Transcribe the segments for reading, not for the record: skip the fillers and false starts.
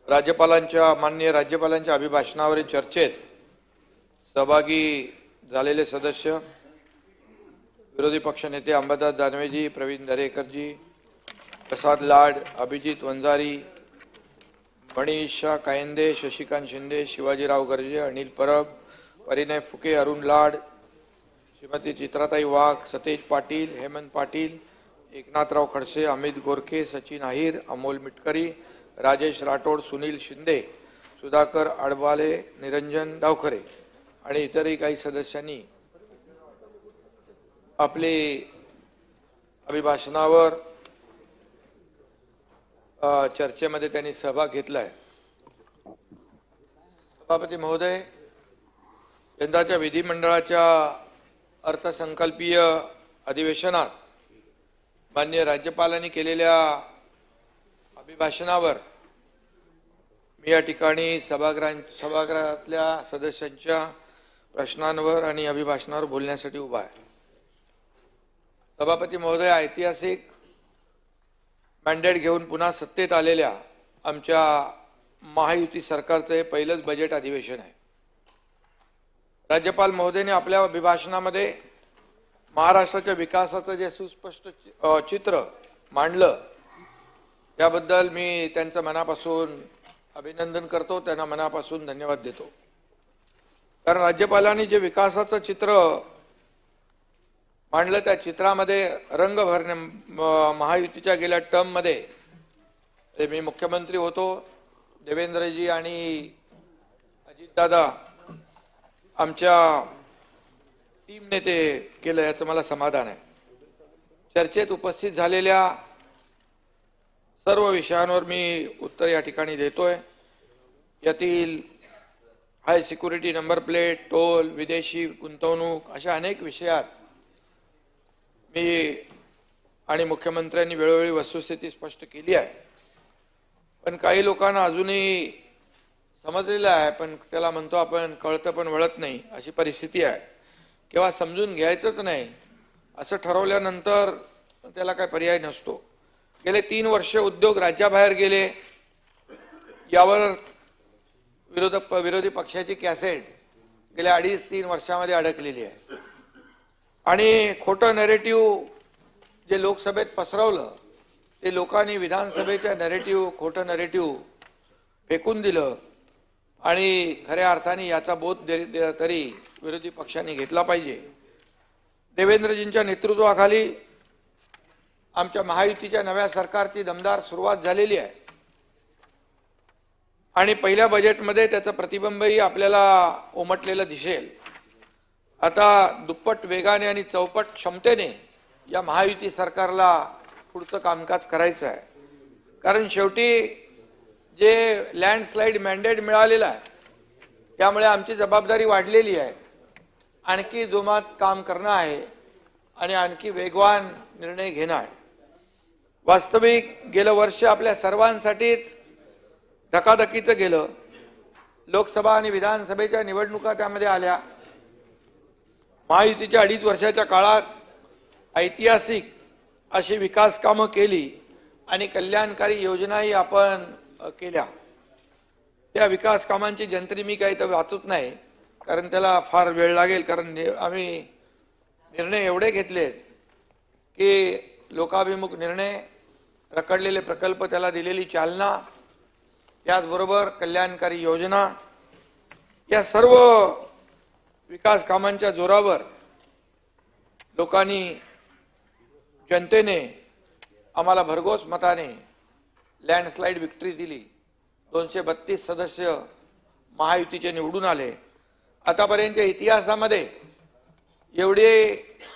माननीय राज्यपालांच्या अभिभाषणावरील चर्चेत सहभागी झालेले सदस्य विरोधी पक्षनेते अंबादास दानवेजी, प्रवीण दरेकरजी, प्रसाद लाड, अभिजित वंजारी, मनीषा कायंदे, शशिकांत शिंदे, शिवाजीराव गर्जे, अनिल परब, परिणय फुके, अरुण लाड, श्रीमती चित्राताई वाघ, सतेज पाटील, हेमंत पाटील, एकनाथराव खडसे, अमित गोरखे, सचिन आहिर, अमोल मिटकरी, राजेश राठोड, सुनील शिंदे, सुधाकर आडवाले, निरंजन डावखरे आणि इतरही काही सदस्यांनी आपले अभिभाषणावर चर्चेमध्ये त्यांनी सहभाग घेतलाय। सभापती महोदय, यंदाच्या विधिमंडळाच्या अर्थसंकल्पीय अधिवेशनात माननीय राज्यपालांनी केलेल्या अभिभाषणावर मी या ठिकाणी सभागृहातल्या सदस्यांच्या प्रश्नांवर आणि अभिभाषणावर बोलण्यासाठी उभा आहे। सभापती महोदय, ऐतिहासिक मॅन्डेट घेऊन पुन्हा सत्तेत आलेल्या आमच्या महायुती सरकारचं हे पहिलंच बजेट अधिवेशन आहे। राज्यपाल महोदयने आपल्या अभिभाषणामध्ये महाराष्ट्राच्या विकासाचं जे सुस्पष्ट चित्र मांडलं त्याबद्दल मी त्यांचं मनापासून अभिनंदन करतो, त्यांना मनापासून धन्यवाद देतो। कारण राज्यपालांनी जे विकासाचं चित्र मांडलं त्या चित्रामध्ये रंग भरणे महायुतीच्या गेल्या टर्म मध्ये मी मुख्यमंत्री होतो, देवेंद्रजी आणि अजितदादा आमच्या टीमने ते केलं याचं मला समाधान आहे। चर्चेत उपस्थित झालेल्या सर्व विषयांवर मी उत्तर या ठिकाणी देतोय। यातील हाय सिक्युरिटी, नंबर प्लेट, टोल, विदेशी गुंतवणूक अशा अनेक विषयात मी आणि मुख्यमंत्र्यांनी वेळोवेळी वस्तुस्थिती स्पष्ट केली आहे। पण काही लोकांना अजूनही समजलेलं आहे, पण त्याला म्हणतो आपण कळतं पण वळत नाही अशी परिस्थिती आहे, किंवा समजून घ्यायचंच नाही असं ठरवल्यानंतर त्याला काय पर्याय नसतो। गेले 3 वर्ष उद्योग राज्याबाहेर गेले, यावर विरोधी पक्षाची कॅसेट गेल्या 2.5-3 वर्षामध्ये अडकलेली आहे आणि खोटं नॅरेटिव्ह जे लोकसभेत पसरवलं ते लोकांनी विधानसभेच्या खोटं नॅरेटिव्ह फेकून दिलं आणि खऱ्या अर्थाने याचा बोध तरी विरोधी पक्षांनी घेतला पाहिजे। देवेंद्रजींच्या नेतृत्वाखाली आमच्या महायुतीच्या नव्या सरकारची दमदार सुरुवात झालेली आहे आणि पहिल्या बजेटमध्ये त्याचं प्रतिबिंबही आपल्याला उमटलेलं दिसेल। आता दुप्पट वेगाने आणि चौपट क्षमतेने या महायुती सरकारला पुढचं कामकाज करायचं आहे। कारण शेवटी जे लँडस्लाइड मॅन्डेट मिळालेलं आहे त्यामुळे आमची जबाबदारी वाढलेली आहे, आणखी जोमात काम करणं आहे आणि आणखी वेगवान निर्णय घेणं आहे। वास्तविक गेलं वर्ष आपल्या सर्वांसाठीच धकाधकीचं गेलं। लोकसभा आणि विधानसभेच्या निवडणुका त्यामध्ये आल्या। महायुतीच्या 2.5 वर्षाच्या काळात ऐतिहासिक अशी विकास कामं केली आणि कल्याणकारी योजनाही आपण केल्या। त्या विकास कामांची जंत्री मी काही तर वाचत नाही, कारण त्याला फार वेळ लागेल, कारण आम्ही निर्णय एवढे घेतलेत की लोकाभिमुख निर्णय, रखडलेले प्रकल्प, त्याला दिलेली चालना, त्याचबरोबर कल्याणकारी योजना, या सर्व विकास कामांच्या जोरावर लोकांनी, जनतेने आम्हाला भरघोस मताने लँडस्लाइड विक्ट्री दिली। 232 सदस्य महायुतीचे निवडून आले। आतापर्यंतच्या इतिहासामध्ये एवढी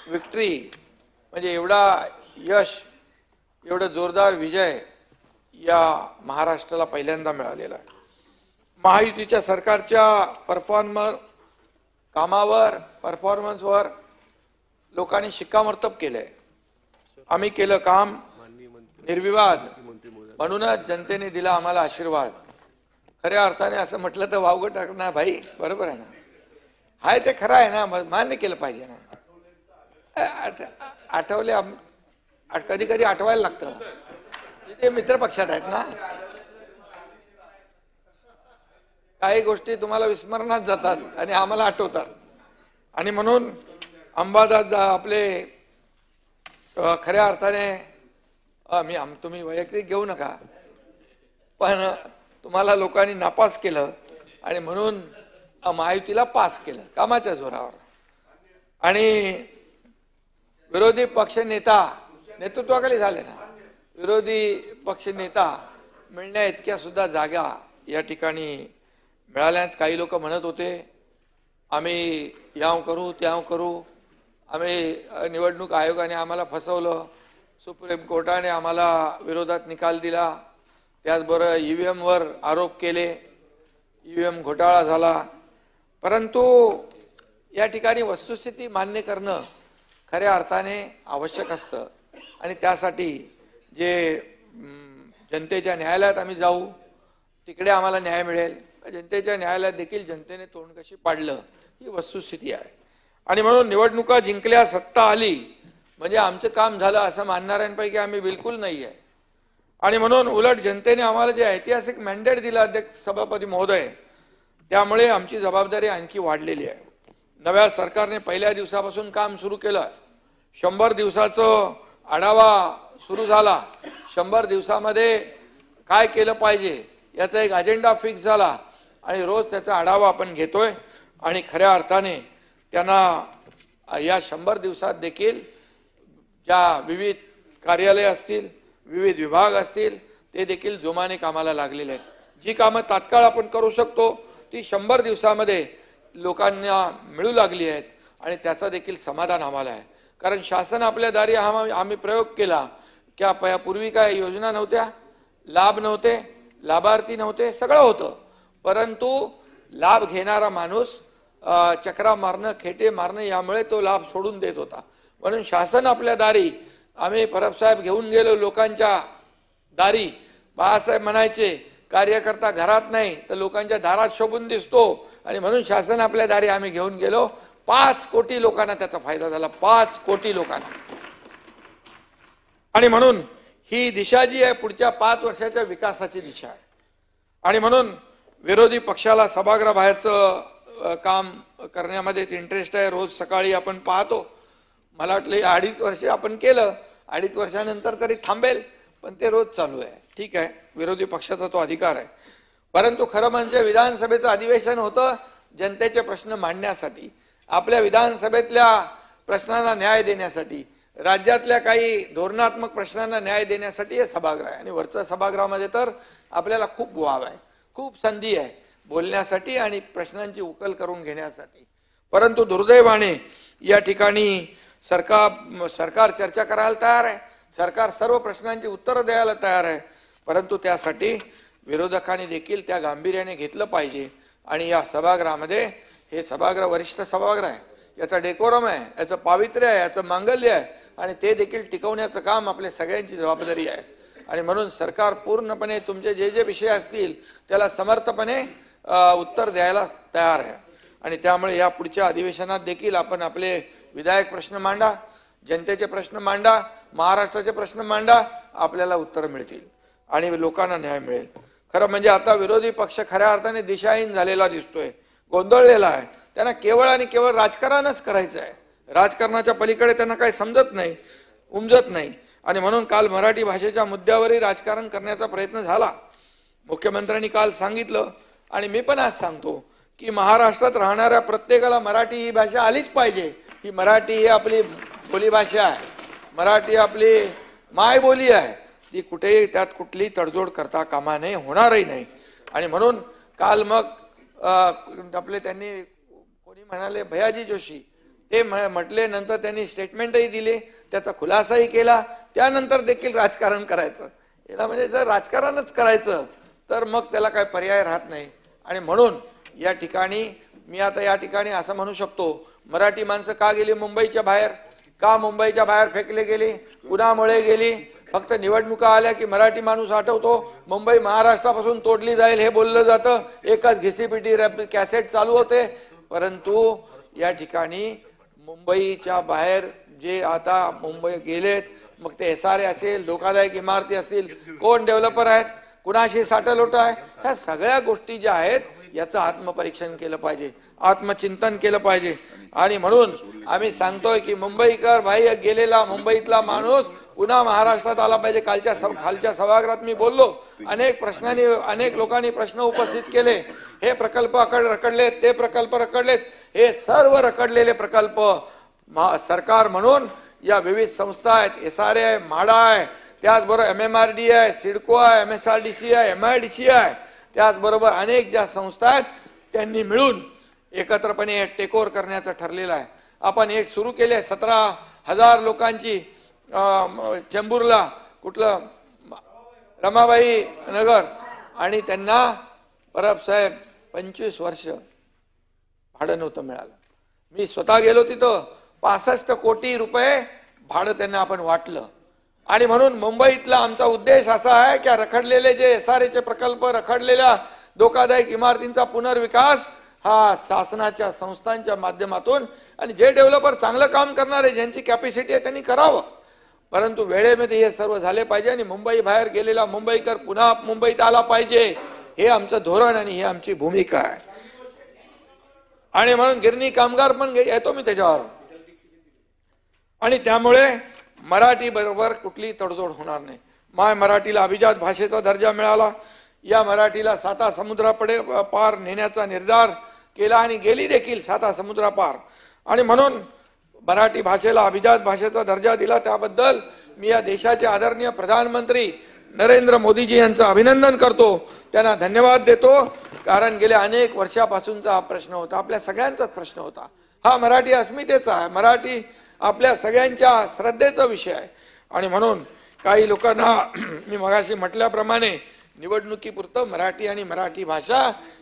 विक्ट्री म्हणजे एवढा यश, एवढा जोरदार विजय या महाराष्ट्राला पहिल्यांदा मिळालेला आहे। महायुतीच्या सरकारच्या परफॉर्मन्सवर लोकांनी शिक्कामोर्तब केलंय। आम्ही केलं काम निर्विवाद, म्हणूनच जनतेने दिला आम्हाला आशीर्वाद। खऱ्या अर्थाने असं म्हटलं तर वावगं टाकणार भाई, बरोबर आहे ना? हाय ते खरं आहे ना, मान्य केलं पाहिजे ना। आठवले कधी कधी आठवायला लागतं, ते मित्र पक्षात आहेत ना। काही गोष्टी तुम्हाला विस्मरणात जातात आणि आम्हाला आठवतात. आणि म्हणून अंबादास आपले खऱ्या अर्थाने तुम्ही वैयक्तिक घेऊ नका, पण तुम्हाला लोकांनी नापास केलं आणि म्हणून महायुतीला पास केलं कामाच्या जोरावर. आणि विरोधी पक्ष नेता नेतृत्वाखाली झाले ना, विरोधी पक्ष नेता मिळण्या इतक्या सुद्धा जागा या ठिकाणी मिळाल्यात. काही लोक म्हणत होते आम्ही याव करू त्याव करू, आम्ही निवडणूक आयोगाने आम्हाला फसवलं, सुप्रीम कोर्टाने आम्हाला विरोधात निकाल दिला, त्याचबरोबर EVM वर आरोप केले, EVM घोटाळा झाला. परंतु या ठिकाणी वस्तुस्थिती मान्य करणं खऱ्या अर्थाने आवश्यक असतं. आणि त्यासाठी जे जनतेच्या न्यायालयात आम्ही जाऊ, तिकडे आम्हाला न्याय मिळेल. जनतेच्या न्यायालयात देखील जनतेने तोंड कशी पाडलं ही वस्तुस्थिती आहे. आणि म्हणून निवडणुका जिंकल्या, सत्ता आली म्हणजे आमचं काम झालं असं मानणाऱ्यांपैकी आम्ही बिलकुल नाही आहे. आणि म्हणून उलट जनतेने आम्हाला जे ऐतिहासिक मॅन्डेट दिलं अध्यक्ष सभापती महोदय, त्यामुळे आमची जबाबदारी आणखी वाढलेली आहे. नव्या सरकारने पहिल्या दिवसापासून काम सुरू केलं. 100 दिवसाचं आढावा सुरू झाला. 100 दिवसामध्ये काय केलं पाहिजे याचा एक अजेंडा फिक्स झाला आणि रोज त्याचा आढावा आपण घेतोय. आणि खऱ्या अर्थाने त्यांना या 100 दिवसात देखील ज्या विविध कार्यालय असतील, विविध विभाग असतील, ते देखील जोमाने कामाला लागलेले आहेत. जी कामं तात्काळ आपण करू शकतो ती 100 दिवसामध्ये लोकांना मिळू लागली आहेत आणि त्याचा देखील समाधान आम्हाला आहे. कारण शासन आपल्या दारी आम्ही प्रयोग केला की पूर्वी काय योजना नव्हत्या, लाभ नव्हते, लाभार्थी नव्हते, सगळं होतं, परंतु लाभ घेणारा माणूस चक्रा मारणं, खेटे मारणं यामुळे तो लाभ सोडून देत होता. म्हणून शासन आपल्या दारी आम्ही परबसाहेब घेऊन गेलो लोकांच्या दारी. बाळासाहेब म्हणायचे कार्यकर्ता घरात नाही तर लोकांच्या दारात शोभून दिसतो. आणि म्हणून शासन आपल्या दारी आम्ही घेऊन गेलो. 5 कोटी लोकांना त्याचा फायदा झाला, 5 कोटी लोकांना. आणि म्हणून ही दिशा जी आहे पुढच्या 5 वर्षाच्या विकासाची दिशा आहे. आणि म्हणून विरोधी पक्षाला सभागृहाबाहेरचं काम करण्यामध्ये इंटरेस्ट आहे. रोज सकाळी आपण पाहतो, मला वाटलं 2.5 वर्ष आपण केलं, 2.5 वर्षानंतर तरी थांबेल, पण ते रोज चालू आहे. ठीक आहे, विरोधी पक्षाचा तो अधिकार आहे. परंतु खरं म्हणजे विधानसभेचं अधिवेशन होतं जनतेचे प्रश्न मांडण्यासाठी, आपल्या विधानसभेतल्या प्रश्नांना न्याय देण्यासाठी, राज्यातल्या काही धोरणात्मक प्रश्नांना न्याय देण्यासाठी हे सभागृह आहे. आणि वरच्या सभागृहामध्ये तर आपल्याला खूप वाव आहे, खूप संधी आहे बोलण्यासाठी आणि प्रश्नांची उकल करून घेण्यासाठी. परंतु दुर्दैवाने या ठिकाणी सरकार चर्चा करायला तयार आहे, सरकार सर्व प्रश्नांची उत्तरं द्यायला तयार आहे, परंतु त्यासाठी विरोधकांनी देखील त्या गांभीर्याने घेतलं पाहिजे. आणि या सभागृहामध्ये हे सभागृह वरिष्ठ सभागृह आहे, याचा डेकोरम आहे, याचं पावित्र्य आहे, याचं मांगल्य आहे आणि ते देखील टिकवण्याचं काम आपल्या सगळ्यांची जबाबदारी आहे. आणि म्हणून सरकार पूर्णपणे तुमचे जे जे विषय असतील त्याला समर्थपणे उत्तर द्यायला तयार आहे. आणि त्यामुळे या पुढच्या अधिवेशनात देखील आपण आपले विधायक प्रश्न मांडा, जनतेचे प्रश्न मांडा, महाराष्ट्राचे प्रश्न मांडा, आपल्याला उत्तर मिळतील आणि लोकांना न्याय मिळेल. खरं म्हणजे आता विरोधी पक्ष खऱ्या अर्थाने दिशाहीन झालेला दिसतोय, गोंधळलेला आहे. त्यांना केवळ आणि केवळ राजकारणच करायचं आहे, राजकारणाच्या पलीकडे त्यांना काही समजत नाही, उमजत नाही. आणि म्हणून काल मराठी भाषेच्या मुद्द्यावरही राजकारण करण्याचा प्रयत्न झाला. मुख्यमंत्र्यांनी काल सांगितलं आणि मी पण आज सांगतो की महाराष्ट्रात राहणाऱ्या प्रत्येकाला मराठी ही भाषा आलीच पाहिजे. ही मराठी ही आपली बोलीभाषा आहे, मराठी आपली मायबोली आहे, ती कुठेही त्यात कुठली तडजोड करता कामा नये, होणारही नाही. आणि म्हणून काल मग आपले त्यांनी कोणी म्हणाले भैयाजी जोशी ते म्हटले, नंतर त्यांनी स्टेटमेंटही दिले, त्याचा खुलासाही केला, त्यानंतर देखील राजकारण करायचं. याला म्हणजे जर राजकारणच करायचं तर मग त्याला काय पर्याय राहत नाही. आणि म्हणून या ठिकाणी मी आता या ठिकाणी असं म्हणू शकतो, मराठी माणसं का गेली मुंबईच्या बाहेर, का मुंबईच्या बाहेर फेकले गेली, कुणामुळे गेली? फक्त निवडणुका आल्या की मराठी माणूस आठवतो, मुंबई महाराष्ट्रापासून तोडली जाईल हे बोललं जातं, एकच घिसीपिटी कॅसेट चालू होते. परंतु या ठिकाणी मुंबईच्या बाहेर जे आता मुंबई गेलेत, मग ते SRA असेल, धोकादायक इमारती असतील, कोण डेव्हलपर आहेत, कुणाशी साठलोट आहे, ह्या सगळ्या गोष्टी ज्या आहेत याचं आत्मपरीक्षण केलं पाहिजे, आत्मचिंतन केलं पाहिजे. आणि म्हणून आम्ही सांगतोय की मुंबईकर भाई गेलेला मुंबईतला माणूस पुन्हा महाराष्ट्रात आला पाहिजे. खालच्या सभागृहात मी बोललो, अनेक लोकांनी प्रश्न उपस्थित केले. हे प्रकल्प रखडलेत, ते प्रकल्प रखडलेत. हे सर्व रखडलेले प्रकल्प सरकार म्हणून या विविध संस्था आहेत, SRA आहे, म्हाडा आहे, त्याचबरोबर MMRD आहे, सिडको आहे, MSRDC आहे, MIDC आहे, त्याचबरोबर अनेक ज्या संस्था आहेत त्यांनी मिळून एकत्रपणे टेक ओव्हर करण्याचं ठरलेलं आहे. आपण एक सुरू केले 17,000 लोकांची चेंबूरला, कुठलं रमाबाई नगर, आणि त्यांना परब साहेब 25 वर्ष भाडं नव्हतं मिळालं. मी स्वतः गेलो तिथं, 65 कोटी रुपये भाडं त्यांना आपण वाटलं. आणि म्हणून मुंबईतला आमचा उद्देश असा आहे की रखडलेले जे SRAचे प्रकल्प, रखडलेल्या धोकादायक इमारतींचा पुनर्विकास हा शासनाच्या संस्थांच्या माध्यमातून, आणि जे डेव्हलपर चांगलं काम करणारे, ज्यांची कॅपॅसिटी आहे त्यांनी करावं, परंतु वेळेमध्ये हे सर्व झाले पाहिजे. आणि मुंबई बाहेर गेलेला मुंबईकर पुन्हा मुंबईत आला पाहिजे, हे आमचं धोरण आणि ही आमची भूमिका आहे. आणि म्हणून गिरणी कामगार पण येतो मी त्याच्यावर. आणि त्यामुळे मराठी बरोबर कुठली तडजोड होणार नाही. माय मराठीला अभिजात भाषेचा दर्जा मिळाला. या मराठीला साता समुद्रापडे पार नेण्याचा निर्धार केला आणि गेली देखील साता समुद्रापार. आणि म्हणून मराठी भाषेला अभिजात भाषेचा दर्जा दिला, त्याबद्दल मी या देशाचे आदरणीय प्रधानमंत्री नरेंद्र मोदीजी यांचं अभिनंदन करतो, त्यांना धन्यवाद देतो. कारण गेल्या अनेक वर्षापासूनचा हा प्रश्न होता, आपल्या सगळ्यांचाच प्रश्न होता. हा मराठी अस्मितेचा आहे, मराठी आपल्या सगळ्यांच्या श्रद्धेचा विषय आहे. आणि म्हणून काही लोकांना मी मगाशी म्हटल्याप्रमाणे निवडणुकीपुरतं मराठी आणि मराठी भाषा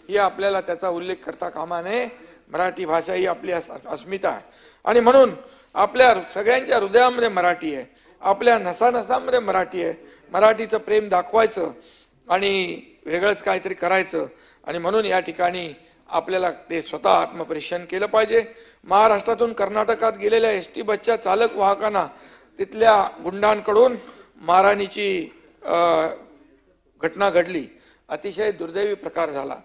ही आपल्याला त्याचा उल्लेख करता कामा नये. मराठी भाषा ही आपली अस्मिता आहे. आणि म्हणून आपल्या सगळ्यांच्या हृदयामध्ये मराठी आहे, आपल्या नसानसामध्ये मराठी आहे. मराठीचं प्रेम दाखवायचं आणि वेगळंच काहीतरी करायचं. आणि म्हणून या ठिकाणी आपल्याला ते स्वतः आत्मपरीक्षण केलं पाहिजे. महाराष्ट्रातून कर्नाटकात गेलेल्या ST बसच्या चालक वाहकांना तिथल्या गुंडांकडून मारहाणीची घटना घडली. अतिशय दुर्दैवी प्रकार झाला.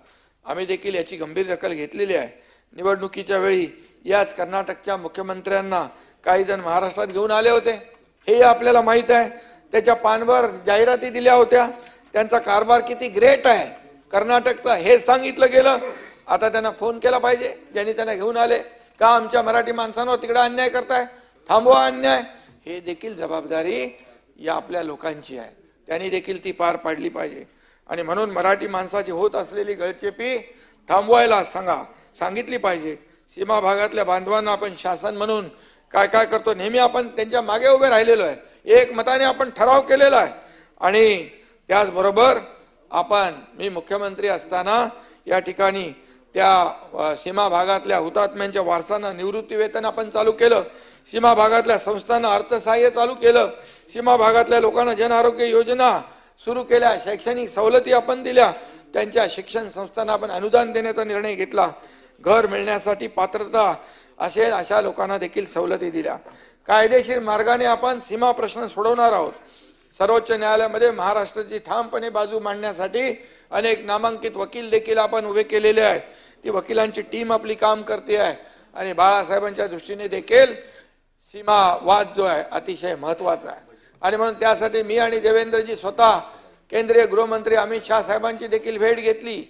आम्ही देखील याची गंभीर दखल घेतलेली आहे. निवडणुकीच्या वेळी याच कर्नाटकच्या मुख्यमंत्र्यांना काही जण महाराष्ट्रात घेऊन आले होते, हे आपल्याला माहित आहे. त्याच्या पानवर जाहिराती दिल्या होत्या. त्यांचा कारभार किती ग्रेट आहे कर्नाटकचा हे सांगितलं गेलं. आता त्यांना फोन केला पाहिजे ज्यांनी त्यांना घेऊन आले, का आमच्या मराठी माणसांवर तिकडे अन्याय करताय, थांबवा अन्याय. हे देखील जबाबदारी या आपल्या लोकांची आहे, त्यांनी देखील ती पार पाडली पाहिजे. आणि म्हणून मराठी माणसाची होत असलेली गळचेपी थांबवायला सांगितली पाहिजे. सीमा भागातल्या बांधवांना आपण शासन म्हणून काय काय करतो, नेहमी आपण त्यांच्या मागे उभे राहिलेलो आहे. एक मताने आपण ठराव केलेला आहे. आणि त्याचबरोबर मी मुख्यमंत्री असताना या ठिकाणी त्या सीमा भागातल्या हुतात्म्यांच्या वारसांना निवृत्ती वेतन आपण चालू केलं. सीमा भागातल्या संस्थांना अर्थसहाय्य चालू केलं. सीमा भागातल्या लोकांना जन आरोग्य योजना सुरू केल्या. शैक्षणिक सवलती आपण दिल्या. त्यांच्या शिक्षण संस्थांना आपण अनुदान देण्याचा निर्णय घेतला. घर मिळण्यासाठी पात्रता असेल अशा लोकांना देखील सवलती दिल्या. कायदेशीर मार्गाने आपण सीमा प्रश्न सोडवणार आहोत. सर्वोच्च न्यायालयामध्ये महाराष्ट्राची ठामपणे बाजू मांडण्यासाठी अनेक नामांकित वकील देखील आपण उभे केलेले आहेत. ती वकिलांची टीम आपली काम करते आहे. आणि बाळासाहेबांच्या दृष्टीने देखील सीमा वाद जो आहे अतिशय महत्वाचा आहे. आणि म्हणून त्यासाठी मी आणि देवेंद्रजी स्वतः केंद्रीय गृहमंत्री अमित शाह साहेबांची देखील भेट घेतली.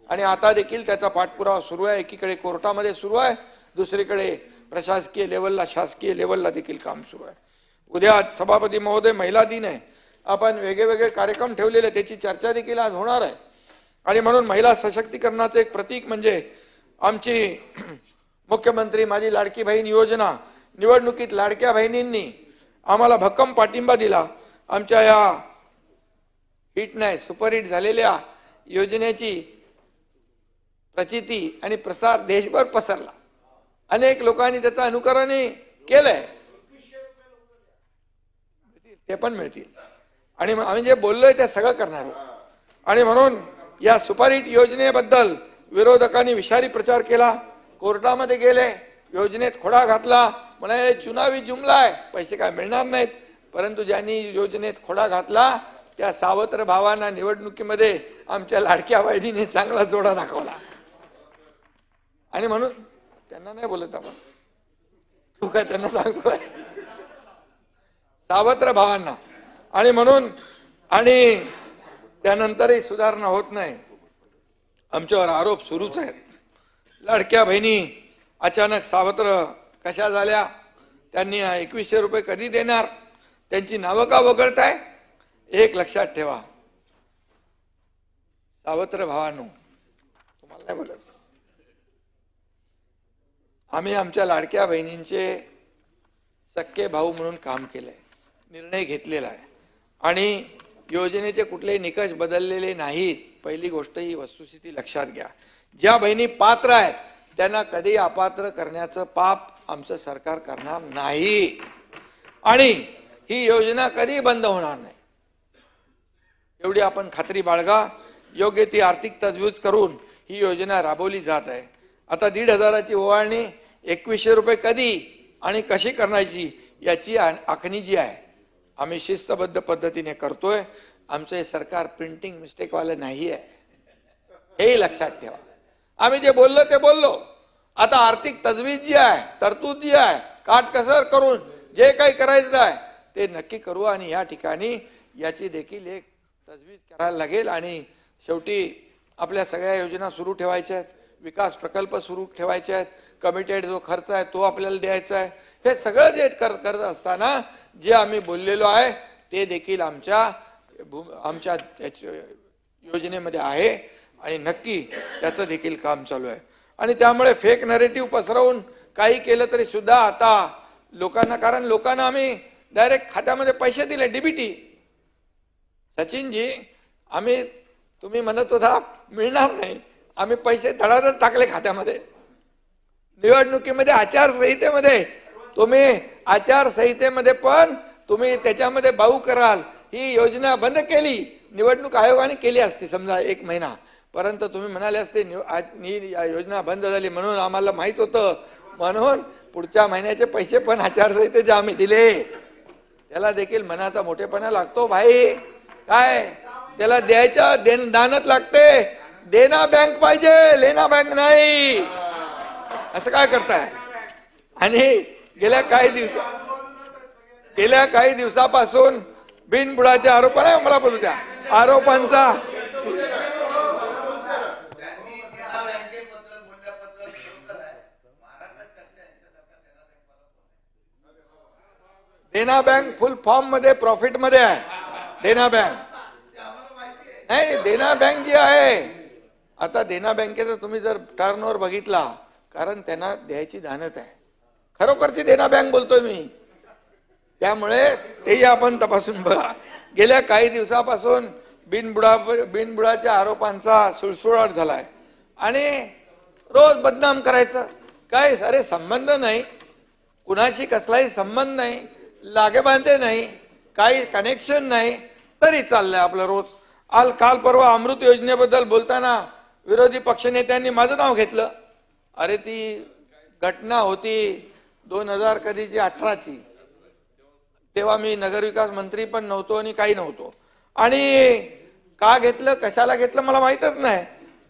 आणि आता देखील त्याचा पाठपुरावा सुरू आहे. एकीकडे कोर्टामध्ये सुरू आहे, दुसरीकडे प्रशासकीय लेवलला, शासकीय लेवलला देखील काम सुरू आहे. उद्या सभापती महोदय महिला दिन आहे. आपण वेगवेगळे कार्यक्रम ठेवलेले, त्याची चर्चा देखील आज होणार आहे. आणि म्हणून महिला सशक्तीकरणाचे एक प्रतीक म्हणजे आमची मुख्यमंत्री माझी लाडकी बहीण योजना. निवडणुकीत लाडक्या बहिणींनी आम्हाला भक्कम पाठिंबा दिला. आमच्या या हिट नाही सुपरहिट झालेल्या योजनेची प्रचिती आणि प्रसार देशभर पसरला. अनेक लोकांनी त्याचं अनुकरण केलंय, ते पण मिळतील. आणि आम्ही जे बोललोय ते सगळं करणार आहोत. आणि म्हणून या सुपरहिट योजनेबद्दल विरोधकांनी विषारी प्रचार केला, कोर्टामध्ये गेले, योजनेत खोडा घातला, म्हणाले चुनावी जुमला आहे, पैसे काय मिळणार नाहीत. परंतु ज्यांनी योजनेत खोडा घातला त्या सावत्र भावांना निवडणुकीमध्ये आमच्या लाडक्या बहिणीने चांगला जोडा दाखवला. आणि म्हणून त्यांना नाही बोलत आपण, तू काय त्यांना सांगतोय, सावत्र भावांना. आणि म्हणून आणि त्यानंतरही सुधारणा होत नाही. आमच्यावर आरोप सुरूच आहेत. लाडक्या बहिणी अचानक सावत्र कशा झाल्या, त्यांनी 2100 रुपये कधी देणार, त्यांची नावं का वगळताय. एक लक्षात ठेवा सावत्र भावांनो, तुम्हाला नाही बोलत, आम्ही आमच्या लाडक्या बहिणींचे सख्खे भाऊ म्हणून काम केलंय, निर्णय घेतलेला आहे आणि योजनेचे कुठलेही निकष बदललेले नाहीत. पहिली गोष्ट ही वस्तुस्थिती लक्षात घ्या. ज्या बहिणी पात्र आहेत त्यांना कधी अपात्र करण्याचं पाप आमचं सरकार करणार नाही आणि ही योजना कधी बंद होणार नाही, एवढी आपण खात्री बाळगा. योग्य ती आर्थिक तजवीज करून ही योजना राबवली जात आहे. आता 1,500ची ओवाळणी 2100 रुपये कधी आणि कशी करण्याची याची आखणी जी आहे आम्ही शिस्तबद्ध पद्धतीने करतोय. आमचं हे सरकार प्रिंटिंग मिस्टेक वाले नाही आहे, हेही लक्षात ठेवा. आम्ही जे बोललो ते बोललो. आता आर्थिक तजवीज जी आहे, तरतूद जी आहे, काटकसर करून जे काही करायचं आहे ते नक्की करू आणि या ठिकाणी याची देखील एक तजवीज करायला लागेल. आणि शेवटी आपल्या सगळ्या योजना सुरू ठेवायच्या आहेत, विकास प्रकल्प सुरू ठेवायचे आहेत, कमिटेड जो खर्च आहे तो आपल्याला द्यायचा आहे. हे सगळं जे करत असताना जे आम्ही बोललेलो आहे ते देखील आमच्या योजनेमध्ये आहे आणि नक्की त्याचं देखील काम चालू आहे. आणि त्यामुळे फेक नरेटिव्ह पसरवून काही केलं तरी सुद्धा आता लोकांना, कारण लोकांना आम्ही डायरेक्ट खात्यामध्ये पैसे दिले, डीबीटी. सचिनजी, आम्ही तुम्ही म्हणत होता मिळणार नाही, आम्ही पैसे धडाधड टाकले खात्यामध्ये. निवडणुकीमध्ये आचारसंहितेमध्ये पण तुम्ही त्याच्यामध्ये बाऊ कराल, ही योजना बंद केली. निवडणूक आयोगाने केली असती समजा 1 महिना, परंतु तुम्ही म्हणाले असते योजना बंद झाली म्हणून आम्हाला माहित होतं, म्हणून पुढच्या महिन्याचे पैसे पण आचारसंहितेचे आम्ही दिले. त्याला देखील मनाचा मोठेपणा लागतो भाई. काय त्याला द्यायच्या दानत लागते. देना बँक पाहिजे, लेना बँक नाही. असं काय करताय. आणि गेल्या काही दिवसापासून बिनबुडाच्या आरोपाला मला बोलू द्या, आरोपांचा देना बँक फुल फॉर्म मध्ये प्रॉफिट मध्ये आहे. देना बँक नाही, देना बँक जी आहे आता देना बँकेचा तुम्ही जर टर्नओव्हर बघितला, कारण त्यांना द्यायची धानत आहे, खरोखरची देना बँक बोलतोय मी. त्यामुळे तेही आपण तपासून बघा. गेल्या काही दिवसापासून बिनबुडाच्या आरोपांचा सुळसुळाट झालाय आणि रोज बदनाम करायचं. काय सारे संबंध नाही, कुणाशी कसलाही संबंध नाही, लागेबांधे नाही, काही कनेक्शन नाही, तरी चाललंय आपलं रोज. काल परवा अमृत योजनेबद्दल बोलताना विरोधी पक्षनेत्यांनी माझं नाव घेतलं. अरे ती घटना होती 2000 कधीची 18ची, तेव्हा मी नगरविकास मंत्री पण नव्हतो आणि काही नव्हतो. आणि का घेतलं, कशाला घेतलं मला माहितच नाही,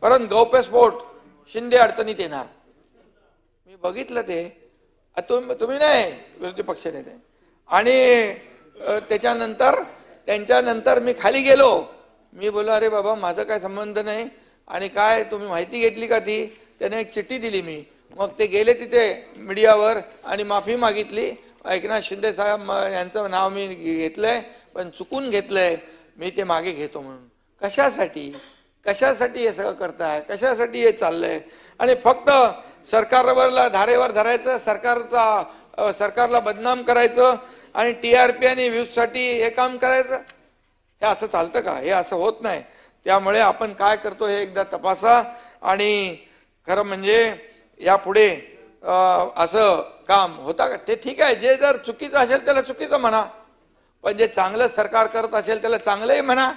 परंतु गौप्यस्फोट, शिंदे अडचणीत येणार, मी बघितलं ते. तुम्ही नाही विरोधी पक्षनेते. आणि त्यांच्यानंतर मी खाली गेलो. मी बोललो अरे बाबा माझं काय संबंध नाही, आणि काय तुम्ही माहिती घेतली का ती. त्याने एक चिठ्ठी दिली मी. मग ते गेले तिथे मीडियावर आणि माफी मागितली. एकनाथ शिंदे साहेब यांचं नाव मी घेतलंय, पण चुकून घेतलंय, मी ते मागे घेतो म्हणून. कशासाठी हे सगळं करताय, कशासाठी हे चाललंय. आणि फक्त सरकारवरला धारेवर धरायचं, सरकारला बदनाम करायचं आणि TRP आणि व्ह्यूज साठी हे काम करायचं. हे असं चालतं का, हे असं होत नाही. त्यामुळे आपण काय करतो हे एकदा तपासा. आणि खरं म्हणजे यापुढे असं काम होता का ते ठीक आहे, जे जर चुकीचं असेल त्याला चुकीचं म्हणा, पण जे चांगलं सरकार करत असेल त्याला चांगलंही म्हणा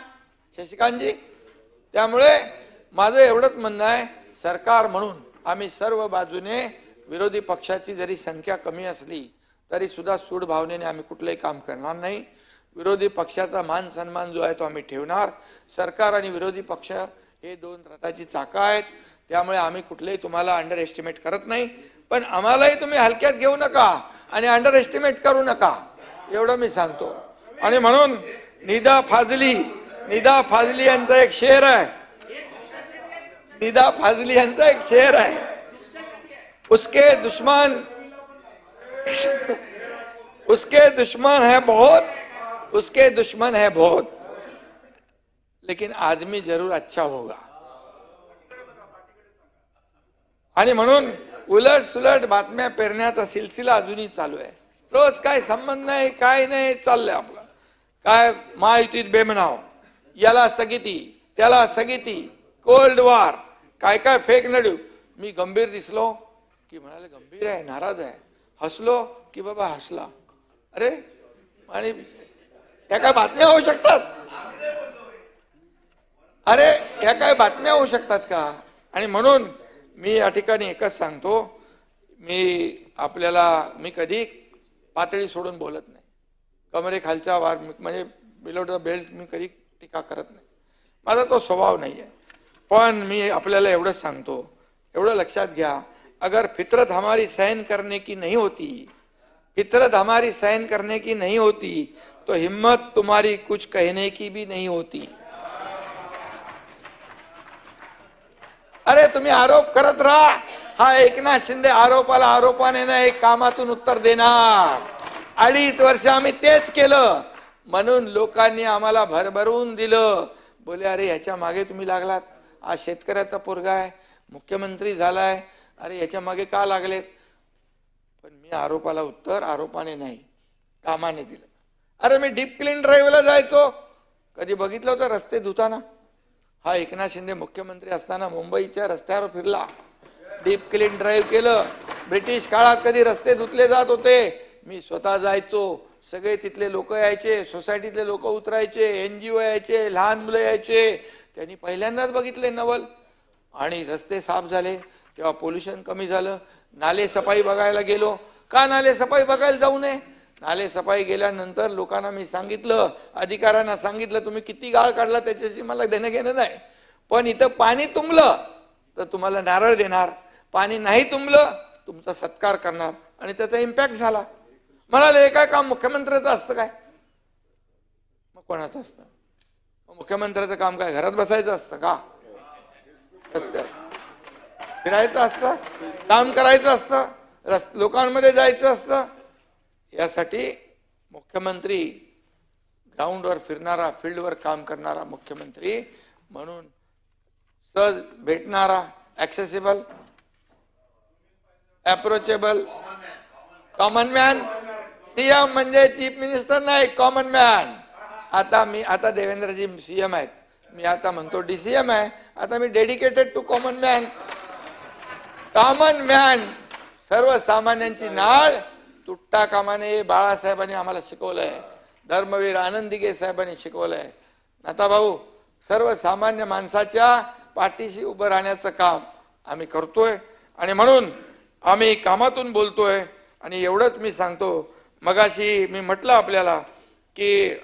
शशिकांतजी. त्यामुळे माझं एवढंच म्हणणं आहे, सरकार म्हणून आम्ही सर्व बाजूने, विरोधी पक्षाची जरी संख्या कमी असली तरी सुद्धा सूड भावनेने आम्ही कुठलंही काम करणार नाही. विरोधी पक्षाचा मान सन्मान जो आहे तो आम्ही ठेवणार. सरकार आणि विरोधी पक्ष हे 2 रथाची चाकं आहेत. त्यामुळे आम्ही कुठलेही तुम्हाला अंडर एस्टिमेट करत नाही, पण आम्हालाही तुम्ही हलक्यात घेऊ नका आणि अंडर एस्टिमेट करू नका, एवढं मी सांगतो. आणि म्हणून निदा फाजली यांचा एक शेर आहे, निदा फाजली यांचा एक शेर आहे, उसके दुश्मन है बहुत, लेकिन आदमी जरूर अच्छा होगा. आणि म्हणून उलट सुलट बातम्या पेरण्याचा सिलसिला अजूनही चालू आहे. रोज काय संबंध नाही, काय नाही, चाललंय आपलं. काय महायुतीत बेमनाव, याला स्थगिती, त्याला स्थगिती, कोल्ड वॉर, काय काय फेक नडू. मी गंभीर दिसलो की म्हणाले गंभीर आहे, नाराज आहे, हसलो की बाबा हसला. अरे, आणि या काय बातम्या होऊ शकतात? अरे, या काय बातम्या होऊ शकतात का? आणि म्हणून मी या ठिकाणी एकच सांगतो, मी कधी पातळी सोडून बोलत नाही. कमरेखालच्या वार म्हणजे बिलो द बेल्ट मी कधी टीका करत नाही, माझा तो स्वभाव नाही आहे. पण मी आपल्याला एवढंच सांगतो, एवढं लक्षात घ्या, अगर फितरत हमारी सहन करने की नहीं होती, तो हिम्मत तुम्हारी कुछ कहने की भी नहीं होती. अरे, तुम्ही आरोप करत राहा, हा एकनाथ शिंदे आरोपाला आरोपाने नाही, कामातून उत्तर देणार. 2.5 वर्ष आम्ही तेच केलं, म्हणून लोकांनी आम्हाला भरभरून दिलं. बोले अरे याच्या मागे तुम्ही लागलात, हा शेतकऱ्याचा पोरगा आहे, मुख्यमंत्री झालाय, अरे याच्या मागे का लागलेत? पण मी आरोपाला उत्तर आरोपाने नाही, कामाने दिलं. अरे, मी डीप क्लीन ड्राईव्हला जायचो, कधी बघितलं होतं रस्ते धुताना? हा एकनाथ शिंदे मुख्यमंत्री असताना मुंबईच्या रस्त्यावर फिरला, डीप क्लीन ड्राईव्ह केलं. ब्रिटिश काळात कधी रस्ते धुतले जात होते, मी स्वतः जायचो. सगळे तिथले लोक यायचे, सोसायटीतले लोक उतरायचे, NGO यायचे, लहान मुलं यायचे. त्यांनी पहिल्यांदाच बघितले नवल. आणि रस्ते साफ झाले तेव्हा पोल्युशन कमी झालं. नाले सफाई बघायला गेलो. का नाले सफाई बघायला जाऊ नये? नाले सफाई गेल्यानंतर लोकांना मी सांगितलं, अधिकाऱ्यांना सांगितलं, तुम्ही किती गाळ काढला त्याच्याशी मला देणं घेणं नाही, पण इथं पाणी तुंबलं तर तुम्हाला नारळ देणार, पाणी नाही तुंबलं तुमचा सत्कार करणार. आणि त्याचा इम्पॅक्ट झाला. म्हणाले हे काय काम मुख्यमंत्र्याचं असतं काय? मग कोणाचं असतं? मुख्यमंत्र्याचं काम काय घरात बसायचं असतं का? फिरायचं असतं, काम करायचं असतं, लोकांमध्ये जायचं असतं. यासाठी मुख्यमंत्री ग्राउंडवर फिरणारा, फील्डवर काम करणारा मुख्यमंत्री म्हणून सहज भेटणारा, accessible, approachable, common man. CM म्हणजे चीफ मिनिस्टर नाही, कॉमन मॅन. आता देवेंद्रजी सीएम आहेत, मी आता म्हणतो DCM आहे, आता मी dedicated to common man. Common man, सर्वसामान्यांची नाळ तुटता कामा नये. बाळासाहेबांनी आम्हाला शिकवलंय, धर्मवीर आनंद दिघे साहेबांनी शिकवलंय. नाता भाऊ, सर्वसामान्य माणसाच्या पाठीशी उभं राहण्याचं काम आम्ही करतोय. आणि म्हणून आम्ही कामातून बोलतोय. आणि एवढंच मी सांगतो, मगाशी मी म्हटलं आपल्याला की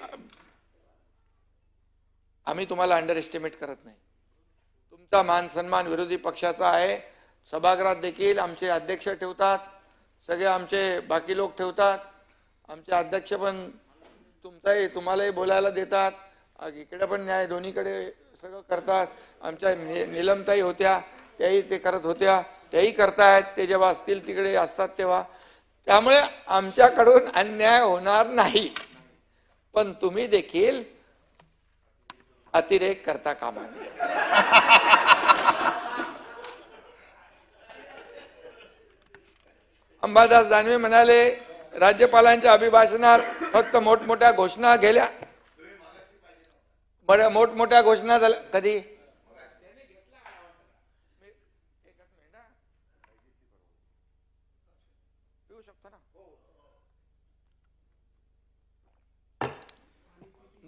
आम्ही तुम्हाला अंडर एस्टिमेट करत नाही. तुमचा मान सन्मान विरोधी पक्षाचा आहे. सभागृहात देखील आमचे अध्यक्ष ठेवतात, सगळे आमचे बाकी लोक ठेवतात. आमचे अध्यक्ष पण तुम्हालाही बोलायला देतात, इकडे पण न्याय दोन्हीकडे सगळं करतात. आमच्या निलमताई होत्या, त्याही ते करत होत्या, त्याही करतायत, ते जेव्हा असतील तिकडे असतात तेव्हा. त्यामुळे आमच्याकडून अन्याय होणार नाही. पण तुम्ही देखील अतिरेक करता कामा नये. अंबादास दानवे म्हणाले राज्यपालांच्या अभिभाषणात फक्त मोठमोठ्या घोषणा गेल्या, बऱ्या मोठमोठ्या घोषणा झाल्या. कधी?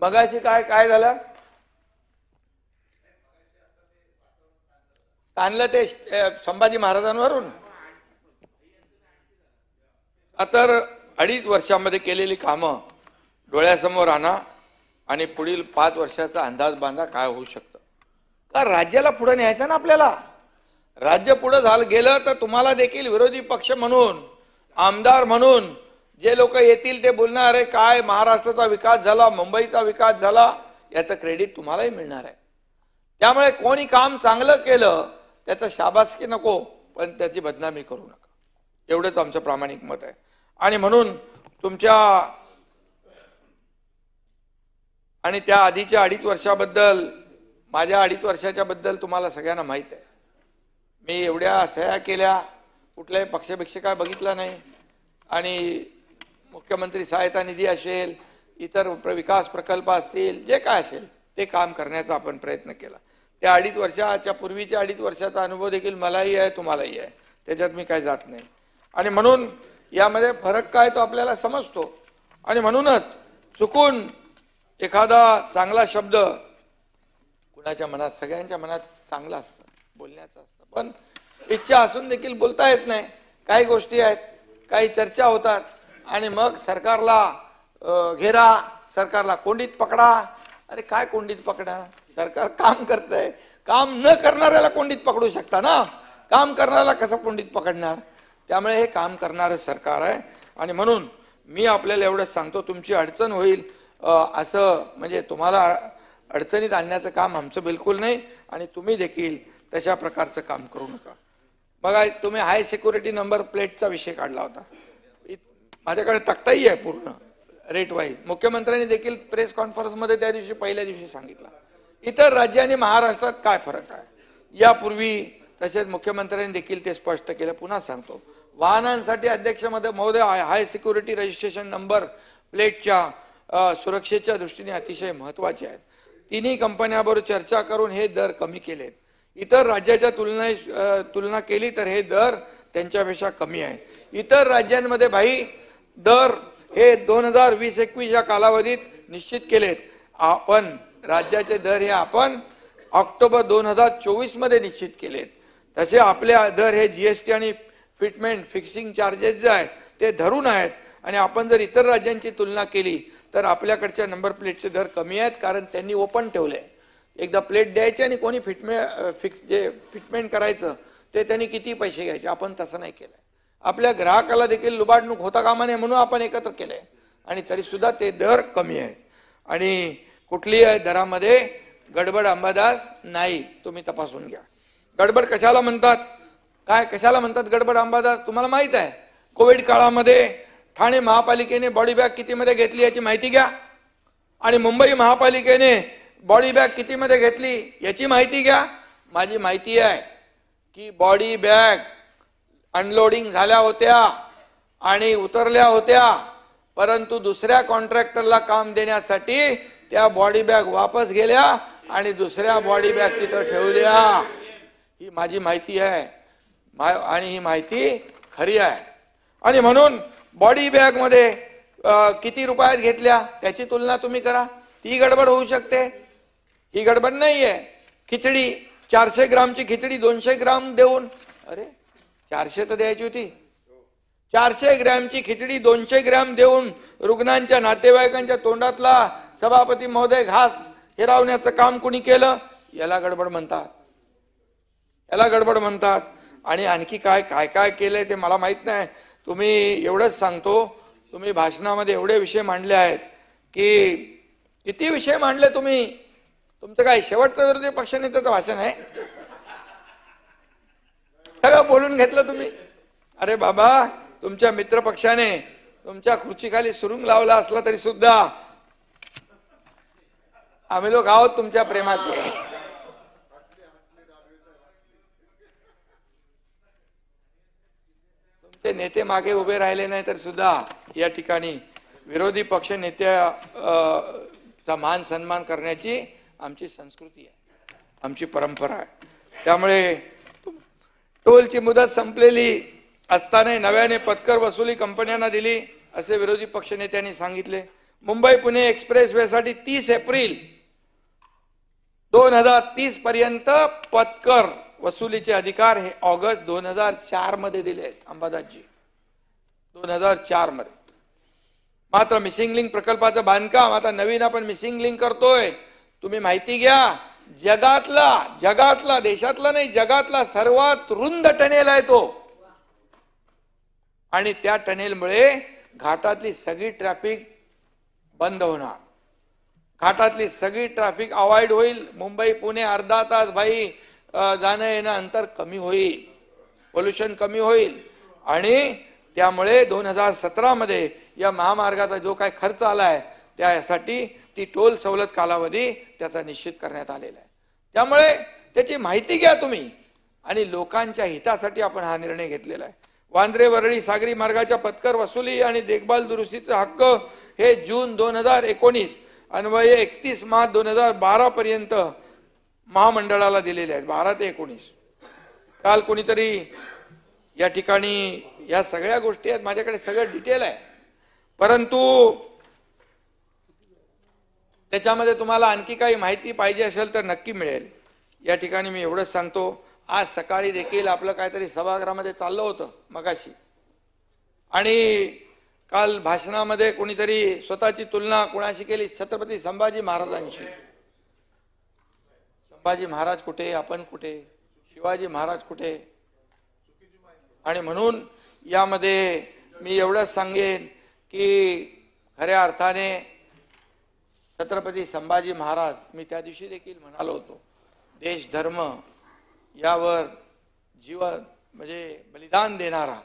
मगाशी काय झालं? ताणलं ते संभाजी महाराजांवरून. तर 2.5 वर्षामध्ये केलेली कामं डोळ्यासमोर आणा आणि पुढील 5 वर्षाचा अंदाज बांधा काय होऊ शकतं. का राज्याला पुढे न्यायचं ना आपल्याला. राज्य पुढे झालं गेलं तर तुम्हाला देखील विरोधी पक्ष म्हणून, आमदार म्हणून जे लोक येतील ते बोलणार आहे काय महाराष्ट्राचा विकास झाला, मुंबईचा विकास झाला, याचं क्रेडिट तुम्हालाही मिळणार आहे. त्यामुळे कोणी काम चांगलं केलं त्याचं शाबासकी नको, पण त्याची बदनामी करू नका, एवढंच आमचं प्रामाणिक मत आहे. आणि म्हणून तुमच्या आणि त्या आधीच्या 2.5 वर्षाबद्दल, माझ्या 2.5 वर्षाच्या बद्दल तुम्हाला सगळ्यांना माहित आहे. मी एवढ्या सह्या केल्या, कुठल्याही पक्षपेक्षा काय बघितला नाही. आणि मुख्यमंत्री सहायता निधी असेल, इतर विकास प्रकल्प असतील, जे काय असेल ते काम करण्याचा आपण प्रयत्न केला. त्या 2.5 वर्षाच्या पूर्वीच्या 2.5 वर्षाचा अनुभव देखील मलाही आहे, तुम्हालाही आहे, त्याच्यात मी काही जात नाही. आणि म्हणून यामध्ये फरक काय तो आपल्याला समजतो. आणि म्हणूनच चुकून एखादा चांगला शब्द कुणाच्या मनात, सगळ्यांच्या मनात चांगला असतं, बोलण्याचं असतं, पण इच्छा असून देखील बोलता येत नाही. काही गोष्टी आहेत, काही चर्चा होतात आणि मग सरकारला घेरा, सरकारला कोंडीत पकडा. अरे काय कोंडीत पकडा, सरकार काम करतंय, काम न करणाऱ्याला कोंडीत पकडू शकता ना, काम करणाऱ्याला कसं कोंडीत पकडणार. त्यामुळे हे काम करणारं सरकार आहे. आणि म्हणून मी आपल्याला एवढंच सांगतो, तुमची अडचण होईल असं म्हणजे तुम्हाला अडचणीत आणण्याचं काम आमचं बिलकुल नाही. आणि तुम्ही देखील तशा प्रकारचं काम करू नका. बघा, तुम्ही हाय सिक्युरिटी नंबर प्लेटचा विषय काढला होता, माझ्याकडे तक्ताही आहे पूर्ण रेट वाईज. मुख्यमंत्र्यांनी देखील प्रेस कॉन्फरन्समध्ये त्या दिवशी पहिल्या दिवशी सांगितलं. इतर राज्य आणि महाराष्ट्रात काय फरक आहे यापूर्वी, तसेच मुख्यमंत्र्यांनी देखील ते स्पष्ट केलं. पुन्हा सांगतो, वाहनांसाठी अध्यक्ष महोदय हाय सिक्युरिटी रजिस्ट्रेशन नंबर प्लेटच्या सुरक्षेच्या दृष्टीने अतिशय महत्वाचे आहेत. तिन्ही कंपन्यांबरोबर चर्चा करून हे दर कमी केलेत. इतर राज्याच्या तुलना केली तर हे दर त्यांच्यापेक्षा कमी आहे. इतर राज्यांमध्ये भाई दर हे 2020-21 या कालावधीत निश्चित केलेत. आपण राज्याचे दर हे आपण ऑक्टोबर 2024 मध्ये निश्चित केलेत. तसे आपले दर हे जीएसटी आणि फिटमेंट फिक्सिंग चार्जेस जे आहेत ते धरून आहेत. आणि आपण जर इतर राज्यांची तुलना केली तर आपल्याकडच्या नंबर प्लेटचे दर कमी आहेत, कारण त्यांनी ओपन ठेवले. एकदा प्लेट द्यायची आणि कोणी फिटमेंट करायचं ते त्यांनी किती पैसे घ्यायचे. आपण तसं नाही केलंय. आपल्या ग्राहकाला देखील लुबाडणूक होता कामा नये म्हणून आपण एकत्र केलंय. आणि तरी सुद्धा ते दर कमी आहेत. आणि कुठलीही दरामध्ये गडबड अंबादास नाही, तुम्ही तपासून घ्या. गडबड कशाला म्हणतात, काय कशाला म्हणतात गडबड अंबादास तुम्हाला माहित आहे. कोविड काळामध्ये ठाणे महापालिकेने बॉडी बॅग कितीमध्ये घेतली याची माहिती घ्या. आणि मुंबई महापालिकेने बॉडी बॅग कितीमध्ये घेतली याची माहिती घ्या. माझी माहिती आहे की बॉडी बॅग अनलोडिंग झाल्या होत्या आणि उतरल्या होत्या, परंतु दुसऱ्या कॉन्ट्रॅक्टरला काम देण्यासाठी त्या बॉडी बॅग वापस गेल्या आणि दुसऱ्या बॉडी बॅग तिथं ठेवल्या. ही माझी माहिती आहे आणि ही माहिती खरी आहे. आणि म्हणून बॉडी बॅग मध्ये किती रुपयात घेतल्या त्याची तुलना तुम्ही करा, ती गडबड होऊ शकते. ही गडबड नाहीये. खिचडी 400 ग्रामची खिचडी 200 ग्राम देऊन, अरे 400 तर द्यायची होती, 400 ग्रॅमची खिचडी 200 ग्रॅम देऊन रुग्णांच्या नातेवाईकांच्या तोंडातला सभापती महोदय घास हिरावण्याचं काम कुणी केलं, याला गडबड म्हणतात, याला गडबड म्हणतात. आणि आणखी काय काय काय केलंय ते मला माहित नाही. तुम्ही एवढंच सांगतो, तुम्ही भाषणामध्ये एवढे विषय मांडले आहेत की किती विषय मांडले तुम्ही. तुमचं काय शेवटचं विरोधी पक्षनेत्याचं भाषण आहे, सगळं बोलून घेतलं तुम्ही. अरे बाबा, तुमच्या मित्र पक्षाने तुमच्या खुर्चीखाली सुरुंग लावला असला तरी सुद्धा आम्ही लोक आहोत तुमच्या प्रेमाचे. तुमचे नेते मागे उभे राहिले नाही तर सुद्धा या ठिकाणी विरोधी पक्ष नेत्याचा मान सन्मान करण्याची आमची संस्कृती आहे, आमची परंपरा आहे. त्यामुळे टोलची मुदत संपलेली असताना नव्याने पथकर वसुली कंपन्यांना दिली असे विरोधी पक्षनेत्यांनी सांगितले. मुंबई पुणे एक्सप्रेसवेसाठी 30 एप्रिल 2030 पर्यंत पथकर वसुलीचे अधिकार हे ऑगस्ट 2004 मध्ये दिले आहेत अंबादासजी, 2004 मध्ये. मात्र मिसिंग लिंक प्रकल्पाचं बांधकाम आता नवीन आपण मिसिंग लिंक करतोय. तुम्ही माहिती घ्या, जगातला देशातला नाही, जगातला सर्वात रुंद टनेल आहे तो. आणि त्या टनेलमुळे घाटातली सगळी ट्रॅफिक बंद होणार, घाटातली सगळी ट्रॅफिक अवॉइड होईल. मुंबई पुणे अर्धा तास भाई जाणं येणं अंतर कमी होईल, पोल्युशन कमी होईल. आणि त्यामुळे 2017 मध्ये या महामार्गाचा जो काही खर्च आलाय त्यासाठी ती टोल सवलत कालावधी त्याचा निश्चित करण्यात आलेला आहे. त्यामुळे त्याची माहिती घ्या तुम्ही, आणि लोकांच्या हितासाठी आपण हा निर्णय घेतलेला आहे. वांद्रे वरळी सागरी मार्गाच्या पथकर वसुली आणि देखभाल दुरुस्तीचे हक्क हे जून 2019 अन्वये 31 मार्च 2012 पर्यंत महामंडळाला दिलेले आहेत, 12 ते 19. काल कोणीतरी या ठिकाणी या सगळ्या गोष्टी आहेत, माझ्याकडे सगळं डिटेल आहे, परंतु त्याच्यामध्ये तुम्हाला आणखी काही माहिती पाहिजे असेल तर नक्की मिळेल. या ठिकाणी मी एवढंच सांगतो, आज सकाळी देखील आपलं काहीतरी सभागृहामध्ये चाललं होतं मगाशी, आणि काल भाषणामध्ये कोणीतरी स्वतःची तुलना कोणाशी केली, छत्रपती संभाजी महाराजांशी. संभाजी महाराज कुठे, आपण कुठे, शिवाजी महाराज कुठे? आणि म्हणून यामध्ये मी एवढंच सांगेन की खऱ्या अर्थाने छत्रपती संभाजी महाराज, मी त्या दिवशी देखील म्हणालो होतो, देश धर्म यावर जीवन म्हणजे बलिदान देणारा,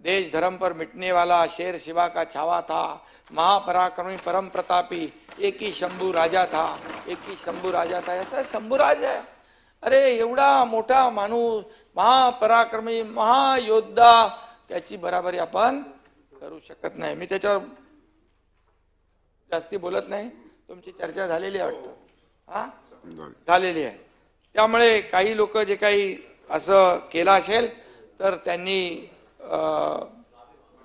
देश धर्म पर मिटने वाला, शेर शिवा का छावा था, महापराक्रमी परम प्रतापी, एक ही शंभू राजा था, एक ही शंभू राजा था. ऐसा शंभूराज है. अरे एवढा मोठा माणूस, महापराक्रमी, महायोद्धा, त्याची बराबरी आपण करू शकत नाही. मी त्याच्यावर जास्ती बोलत नाही, तुमची चर्चा झालेली आहे वाटतं, हा झालेली आहे. त्यामुळे काही लोक जे काही असं केलं असेल तर त्यांनी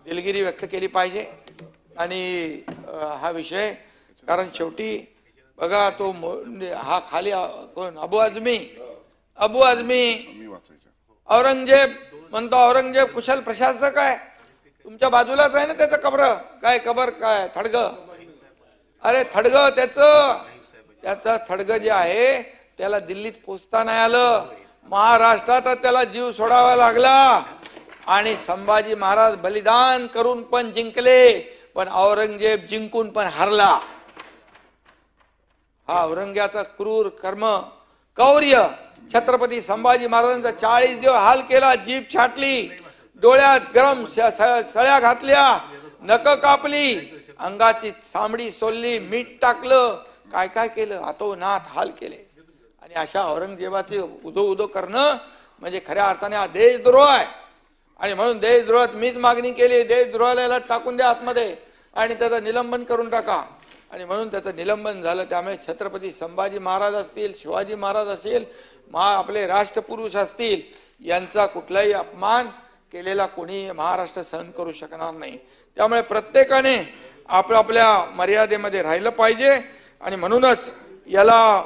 दिलगिरी व्यक्त केली पाहिजे. आणि हा विषय, कारण शेवटी बघा तो हा खाली कोण, अबू आझमी औरंगजेब म्हणतो, औरंगजेब कुशल प्रशासक आहे, तुमच्या बाजूलाच आहे ना त्याचं कबर, काय कबर काय थडग, अरे थडग त्याचं थडग जे आहे त्याला दिल्लीत पोचता नाही आलं, महाराष्ट्रात त्याला जीव सोडावा लागला. आणि संभाजी महाराज बलिदान करून पण जिंकले, पण औरंगजेब जिंकून पण हरला. हा औरंगजेबाचा क्रूर कर्म, कौर्य. छत्रपती संभाजी महाराजांचा 40 दिवस हाल केला, जीभ छाटली, डोळ्यात गरम सळ्या घातल्या, नख कापली, अंगाची चामडी सोलली, मीठ टाकलं, काय काय केलं, अतोनात हाल केले. आणि अशा औरंगजेबाचे उदो करणं म्हणजे खऱ्या अर्थाने हा देशद्रोह आहे. आणि म्हणून देशद्रोहात मीच मागणी केली, देशद्रोहाला टाकून द्या आतमध्ये आणि त्याचं निलंबन करून टाका. आणि म्हणून त्याचं निलंबन झालं. त्यामुळे छत्रपती संभाजी महाराज असतील, शिवाजी महाराज असतील, आपले राष्ट्रपुरुष असतील, यांचा कुठलाही अपमान केलेला कोणी महाराष्ट्र सहन करू शकणार नाही. त्यामुळे प्रत्येकाने आपल्या मर्यादेमध्ये राहिलं पाहिजे. आणि म्हणूनच याला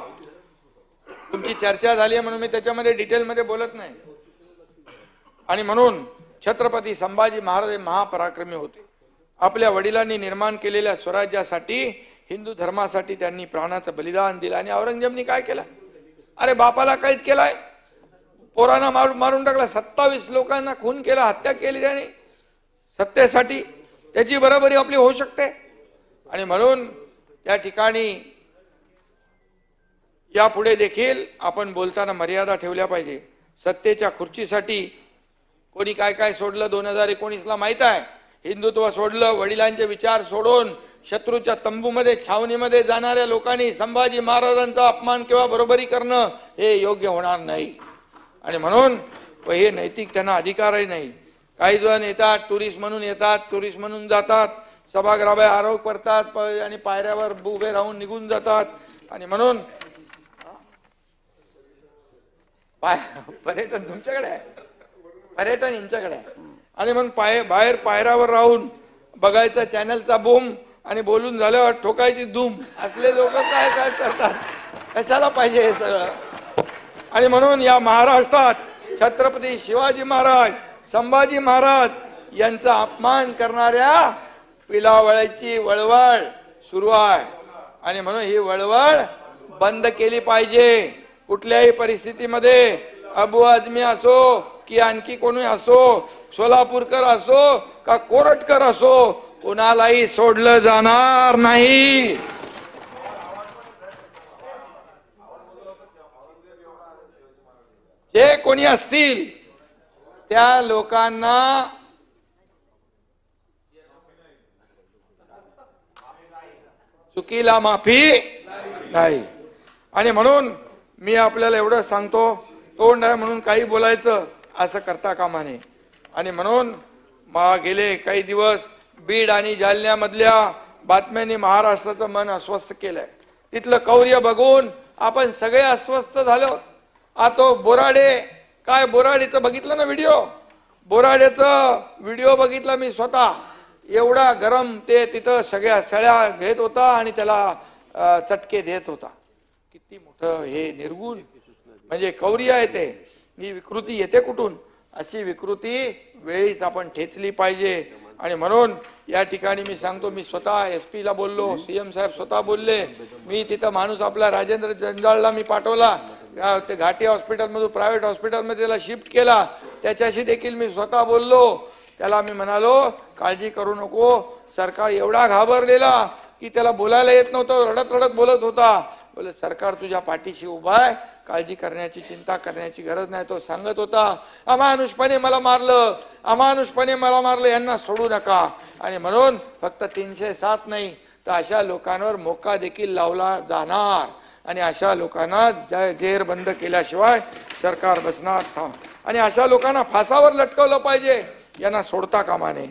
तुमची चर्चा झाली आहे म्हणून मी त्याच्यामध्ये डिटेलमध्ये बोलत नाही. आणि म्हणून छत्रपती संभाजी महाराज हे महापराक्रमी होते. आपल्या वडिलांनी निर्माण केलेल्या स्वराज्यासाठी, हिंदू धर्मासाठी त्यांनी प्राणाचं बलिदान दिलं. आणि औरंगजेबनी काय केलं, अरे बापाला कैद केलाय, पोरांना मारून टाकला, 27 लोकांना खून केला, हत्या केली त्याने सत्तेसाठी. त्याची बरोबरी आपली होऊ शकते. आणि म्हणून त्या ठिकाणी यापुढे देखील आपण बोलताना मर्यादा ठेवल्या पाहिजे. सत्तेच्या खुर्चीसाठी कोणी काय काय सोडलं 2019ला माहित आहे. हिंदुत्व सोडलं, वडिलांचे विचार सोडून शत्रूच्या तंबूमध्ये, छावणीमध्ये जाणाऱ्या लोकांनी संभाजी महाराजांचा अपमान किंवा बरोबरी करणं हे योग्य होणार नाही. आणि म्हणून हे नैतिक त्यांना अधिकारही नाही. काही जण येतात, टुरिस्ट म्हणून येतात, टुरिस्ट म्हणून जातात, सभागृहाबाहेर आरोप करतात आणि पायऱ्यावर उभे राहून निघून जातात. आणि म्हणून पर्यटन तुमच्याकडे आहे, पर्यटन यांच्याकडे आहे. आणि मग बाहेर पायऱ्यावर राहून बघायचा चॅनलचा बूम आणि बोलून झाल्यावर ठोकायची धूम. असले लोक काय काय करतात, कशाला पाहिजे हे सगळं. आणि म्हणून या महाराष्ट्रात छत्रपती शिवाजी महाराज, संभाजी महाराज यांचा अपमान करणाऱ्या पिलावळ्याची वळवळ सुरू आहे. आणि म्हणून ही वळवळ बंद केली पाहिजे. कुठल्याही परिस्थितीमध्ये अबू आझमी असो की आणखी कोणी असो, सोलापूरकर असो का कोरटकर असो, कोणालाही सोडलं जाणार नाही. जे कोणी असतील त्या लोकांना चुकीला माफी नाही. आणि म्हणून मी आपल्याला एवढं सांगतो, तोंड आहे म्हणून काही बोलायचं असं करता कामा नये. आणि म्हणून गेले काही दिवस बीड आणि जालन्यामधल्या बातम्यांनी महाराष्ट्राचं मन अस्वस्थ केलंय. तिथलं कौर्य बघून आपण सगळे अस्वस्थ झालो. आता बोराडे, काय बोराडेचं बघितलं ना व्हिडिओ, बोराडेचं व्हिडिओ बघितला मी स्वतः. एवढा गरम ते तिथं सगळ्या सळ्या घेत होता आणि त्याला चटके देत होता. किती मोठं हे निर्गुण, म्हणजे कौर्य आहे ते. ही विकृती येते कुठून? अशी विकृती वेळीच आपण ठेचली पाहिजे. आणि म्हणून या ठिकाणी मी सांगतो, मी स्वतः SP ला बोललो, CM साहेब स्वतः बोलले. मी तिथं माणूस आपला राजेंद्र जंजाळला मी पाठवला, ते घाटी हॉस्पिटलमधून प्रायव्हेट हॉस्पिटलमध्ये त्याला शिफ्ट केला. त्याच्याशी देखील मी स्वतः बोललो. त्याला मी म्हणालो काळजी करू नको. सरकार एवढा घाबरलेला की त्याला बोलायला येत नव्हतं, रडत रडत बोलत होता. बोले सरकार तुझ्या पाठीशी उभा आहे, काळजी करण्याची चिंता करण्याची गरज नाही. तो सांगत होता अमानुषपणे मला मारलं, अमानुषपणे मला मारलं, यांना सोडू नका. आणि म्हणून फक्त 307 नाही तर अशा लोकांवर मोका देखील लावला जाणार. आणि अशा लोकांना जेर बंद केल्याशिवाय सरकार बसणार थांब. आणि अशा लोकांना फासावर लटकवलं पाहिजे, यांना सोडता कामा नये.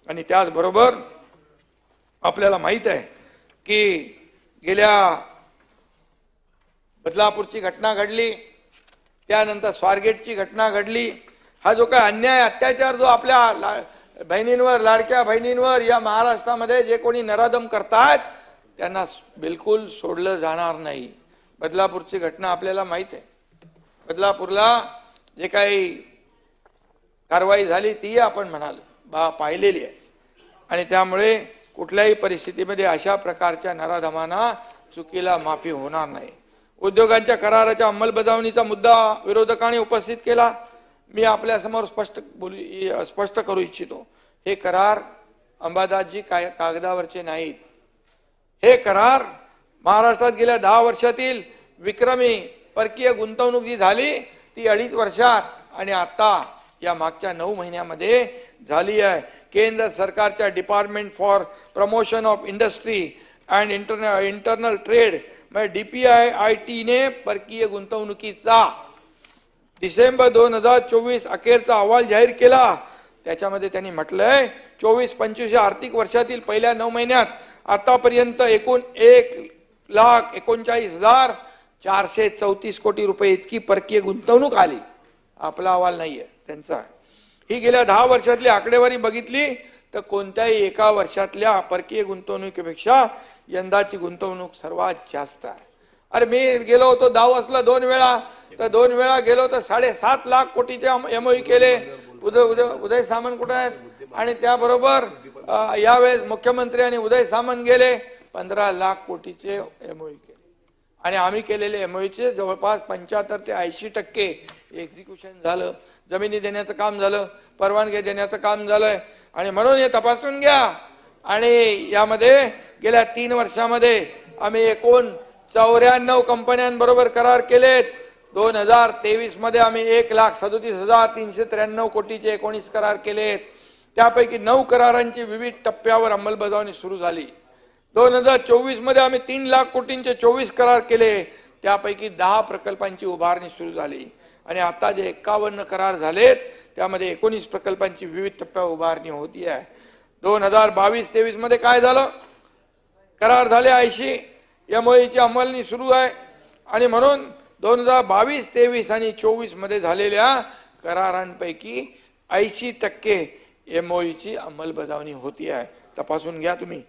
आणि त्याचबरोबर आपल्याला माहित आहे की गेल्या बदलापूरची घटना घडली, त्यानंतर स्वारगेटची घटना घडली. हा जो काय अन्याय अत्याचार जो आपल्या बहिणींवर, लाडक्या बहिणींवर या महाराष्ट्रामध्ये जे कोणी नराधम करतात त्यांना बिलकुल सोडलं जाणार नाही. बदलापूरची घटना आपल्याला माहित आहे. बदलापूरला जे काही कारवाई झाली ती आपण म्हणाल पाहिलेली आहे. आणि त्यामुळे कुठल्याही परिस्थितीमध्ये अशा प्रकारच्या नराधमांना चुकीला माफी होणार नाही. उद्योगांच्या कराराच्या अंमलबजावणीचा मुद्दा विरोधकांनी उपस्थित केला. मी आपल्या समोर स्पष्ट करू इच्छितो, हे करार अंबादासजी कागदावरचे नाहीत. हे करार महाराष्ट्रात गेल्या 10 वर्षातील विक्रमी परकीय गुंतवणूक जी झाली ती 2.5 वर्षात आणि आता या मागच्या 9 महिन्यामध्ये झाली आहे. केंद्र सरकारच्या department for promotion of industry and internal trade DPIIT ने परकीय गुंतवणुकीचा डिसेंबर 2024 अखेरचा अहवाल जाहीर केला. त्याच्यामध्ये त्यांनी म्हटलंय 24-25 आर्थिक वर्षातील पहिल्या 9 महिन्यात आतापर्यंत एकूण 1,39,434 कोटी रुपये इतकी परकीय गुंतवणूक आली. आपला अहवाल नाहीये, त्यांचा. ही गेल्या 10 वर्षातली आकडेवारी बघितली तर कोणत्याही एका वर्षातल्या परकीय गुंतवणुकीपेक्षा यंदाची गुंतवणूक सर्वात जास्त आहे. अरे मी गेलो होतो दावोसला 2 वेळा, तर 2 वेळा गेलो तर 7.5 लाख कोटीचे MOU केले. उदय सामंत कुठे आहेत? आणि त्याबरोबर यावेळेस मुख्यमंत्री आणि उदय सामंत गेले, 15 लाख कोटीचे MOU केले. आणि आम्ही केलेले MOUचे जवळपास 75 ते 80% एक्झिक्युशन झालं. जमिनी देण्याचं काम झालं, परवानगी देण्याचं काम झालंय. आणि म्हणून हे तपासून घ्या. आणि यामध्ये गेल्या 3 वर्षामध्ये आम्ही एकूण 94 कंपन्यांबरोबर करार केलेत. 2023 मध्ये आम्ही 1,37,393 कोटीचे 19 करार केलेत. त्यापैकी 9 करारांची विविध टप्प्यावर अंमलबजावणी सुरू झाली. 2024 मध्ये आम्ही 3 लाख कोटींचे 24 करार केले. त्यापैकी 10 प्रकल्पांची उभारणी सुरू झाली. आणि आता जे 51 करार झालेत त्यामध्ये 19 प्रकल्पांची विविध टप्प्यावर उभारणी होती आहे. 2022-23 मध्ये काय झालं? करार झाले 80, MOUची अंमलबजावणी सुरू आहे. आणि म्हणून 2022-23 आणि 24 मध्ये झालेल्या करारांपैकी 80% MOUची अंमलबजावणी होती आहे. तपासून घ्या तुम्ही.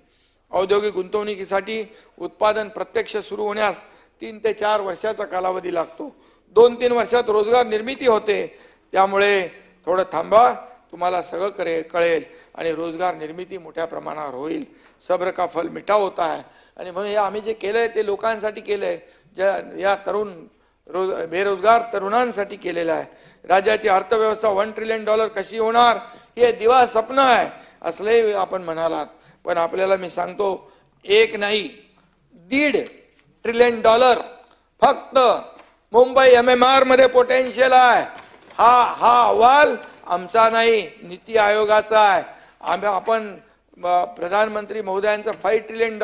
औद्योगिक गुंतवणुकीसाठी उत्पादन प्रत्यक्ष सुरू होण्यास 3 ते 4 वर्षाचा कालावधी लागतो. 2-3 वर्षात रोजगार निर्मिती होते. त्यामुळे थोडं थांबा, तुम्हाला सगळं कळेल आणि रोजगार निर्मिती मोठ्या प्रमाणावर होईल. सब्र का फल मिठा होता है. आणि म्हणून हे आम्ही जे केलंय ते लोकांसाठी केलंय. ज्या या तरुण बेरोजगार तरुणांसाठी केलेला आहे. राज्याची अर्थव्यवस्था $1 ट्रिलियन कशी होणार हे दिवा स्वप्न आहे असले आपण म्हणालात. पण आपल्याला मी सांगतो, एक नाही $1.5 ट्रिलियन फक्त मुंबई MMR मध्ये पोटेन्शियल आहे. हा अहवाल आमचा नाही, नीती आयोगाचा आहे. आपण प्रधानमंत्री महोदयांचं $5 ट्रिलियन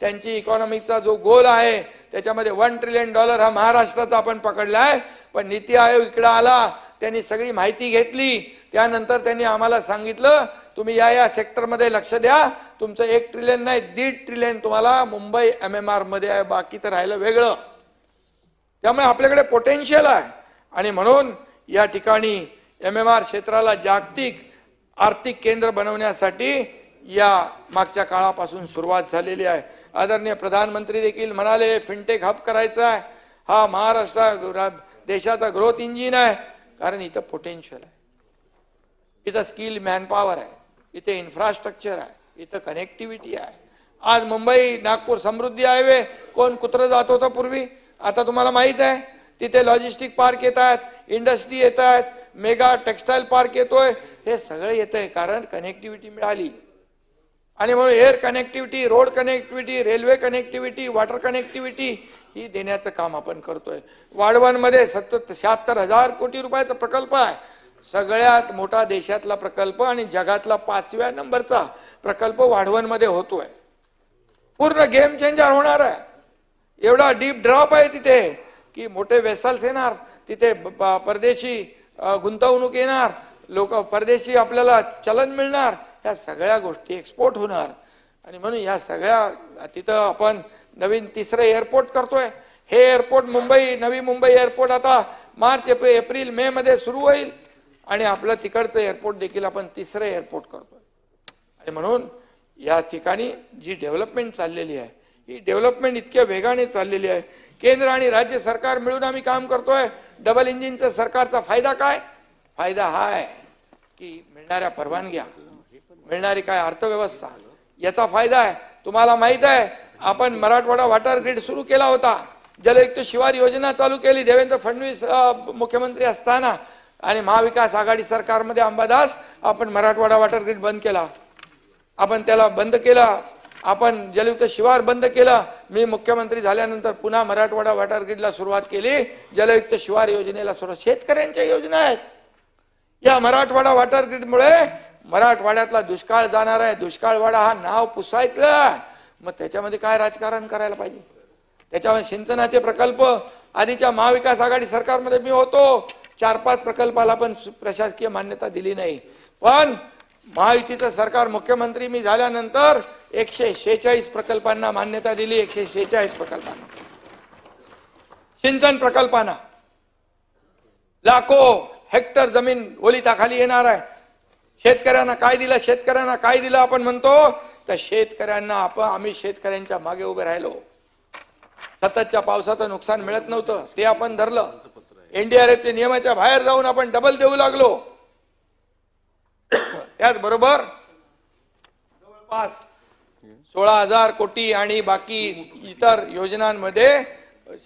त्यांची इकॉनॉमिकचा जो गोल आहे त्याच्यामध्ये $1 ट्रिलियन हा महाराष्ट्राचा आपण पकडलाय. पण नीती आयोग इकडे आला, त्यांनी सगळी माहिती घेतली, त्यानंतर त्यांनी आम्हाला सांगितलं तुम्ही या सेक्टरमध्ये लक्ष द्या, तुमचं 1 ट्रिलियन नाही $1.5 ट्रिलियन तुम्हाला मुंबई MMR मध्ये आहे, बाकी तर राहिलं वेगळं. त्यामुळे आपल्याकडे पोटेन्शियल आहे आणि म्हणून या ठिकाणी MMR क्षेत्राला जागतिक आर्थिक केंद्र बनवण्यासाठी या मागच्या काळापासून सुरुवात झालेली आहे. आदरणीय प्रधानमंत्री देखील म्हणाले फिनटेक हब करायचा आहे. हा महाराष्ट्र देशाचा ग्रोथ इंजिन आहे, कारण इथं पोटेन्शियल आहे, इथं स्किल मॅनपॉवर आहे, इथे इन्फ्रास्ट्रक्चर आहे, इथं कनेक्टिव्हिटी आहे. आज मुंबई नागपूर समृद्धी हायवे कोण कुत्र जात होतं पूर्वी, आता तुम्हाला माहित आहे तिथे लॉजिस्टिक पार्क येत आहेत, इंडस्ट्री येत आहेत, मेगा टेक्सटाईल पार्क येतोय. हे सगळं येतंय कारण कनेक्टिव्हिटी मिळाली. आणि म्हणून air connectivity, road connectivity, railway connectivity, water connectivity ही देण्याचं काम आपण करतोय. वाढवणमध्ये 76,000 कोटी रुपयाचा प्रकल्प आहे, सगळ्यात मोठा देशातला प्रकल्प आणि जगातला 5व्या नंबरचा प्रकल्प वाढवणमध्ये होतोय. पूर्ण गेम चेंजर होणार आहे. एवढा डीप ड्रॉप आहे तिथे की मोठे वेसल्स येणार, तिथे परदेशी गुंतवणूक येणार, लोक परदेशी आपल्याला चलन मिळणार, या सगळ्या गोष्टी एक्सपोर्ट होणार. आणि म्हणून या सगळ्या तिथं आपण नवीन 3रं एअरपोर्ट करतोय. हे एअरपोर्ट नवी मुंबई एअरपोर्ट आता मार्च एप्रिल मे मध्ये सुरू होईल आणि आपलं तिकडचं एअरपोर्ट देखील आपण 3रं एअरपोर्ट करतोय. आणि म्हणून या ठिकाणी जी डेव्हलपमेंट चाललेली आहे ही डेव्हलपमेंट इतक्या वेगाने चाललेली आहे. केंद्र आणि राज्य सरकार मिळून आम्ही काम करतोय. डबल इंजिनचा सरकारचा फायदा काय? फायदा हा आहे की मिळणाऱ्या परवानग्या, मिळणारी काय अर्थव्यवस्था, याचा फायदा आहे. तुम्हाला माहित आहे आपण मराठवाडा वॉटर ग्रिड सुरू केला होता, जलयुक्त शिवार योजना चालू केली देवेंद्र फडणवीस मुख्यमंत्री असताना, आणि महाविकास आघाडी सरकारमध्ये अंबादास आपण मराठवाडा वॉटर ग्रिड बंद केला. आपण त्याला बंद केला, आपण जलयुक्त शिवार बंद केलं. मी मुख्यमंत्री झाल्यानंतर पुन्हा मराठवाडा वॉटर ग्रिडला सुरुवात केली, जलयुक्त शिवार योजनेला सुरुवात. शेतकऱ्यांच्या योजना आहेत. या मराठवाडा वॉटर ग्रिडमुळे मराठवाड्यातला दुष्काळ जाणार आहे. दुष्काळवाडा हा नाव पुसायचं, मग त्याच्यामध्ये काय राजकारण करायला पाहिजे? त्याच्यामध्ये सिंचनाचे प्रकल्प आधीच्या महाविकास आघाडी सरकारमध्ये मी होतो, 4-5 प्रकल्पाला पण प्रशासकीय मान्यता दिली नाही. पण महायुतीचं सरकार मुख्यमंत्री मी झाल्यानंतर 146 प्रकल्पांना मान्यता दिली. 146 प्रकल्पांना, सिंचन प्रकल्पांना लाखो हेक्टर जमीन ओलिताखाली येणार आहे. शेतकऱ्यांना काय दिलं? शेतकऱ्यांना काय दिलं आपण म्हणतो तर शेतकऱ्यांना आम्ही शेतकऱ्यांच्या मागे उभे राहिलो. सततच्या पावसाचं नुकसान मिळत नव्हतं ते आपण धरलं. NDRFच्या नियमाच्या बाहेर जाऊन आपण डबल देऊ लागलो. त्याचबरोबर जवळपास 16,000 कोटी आणि बाकी इतर योजनांमध्ये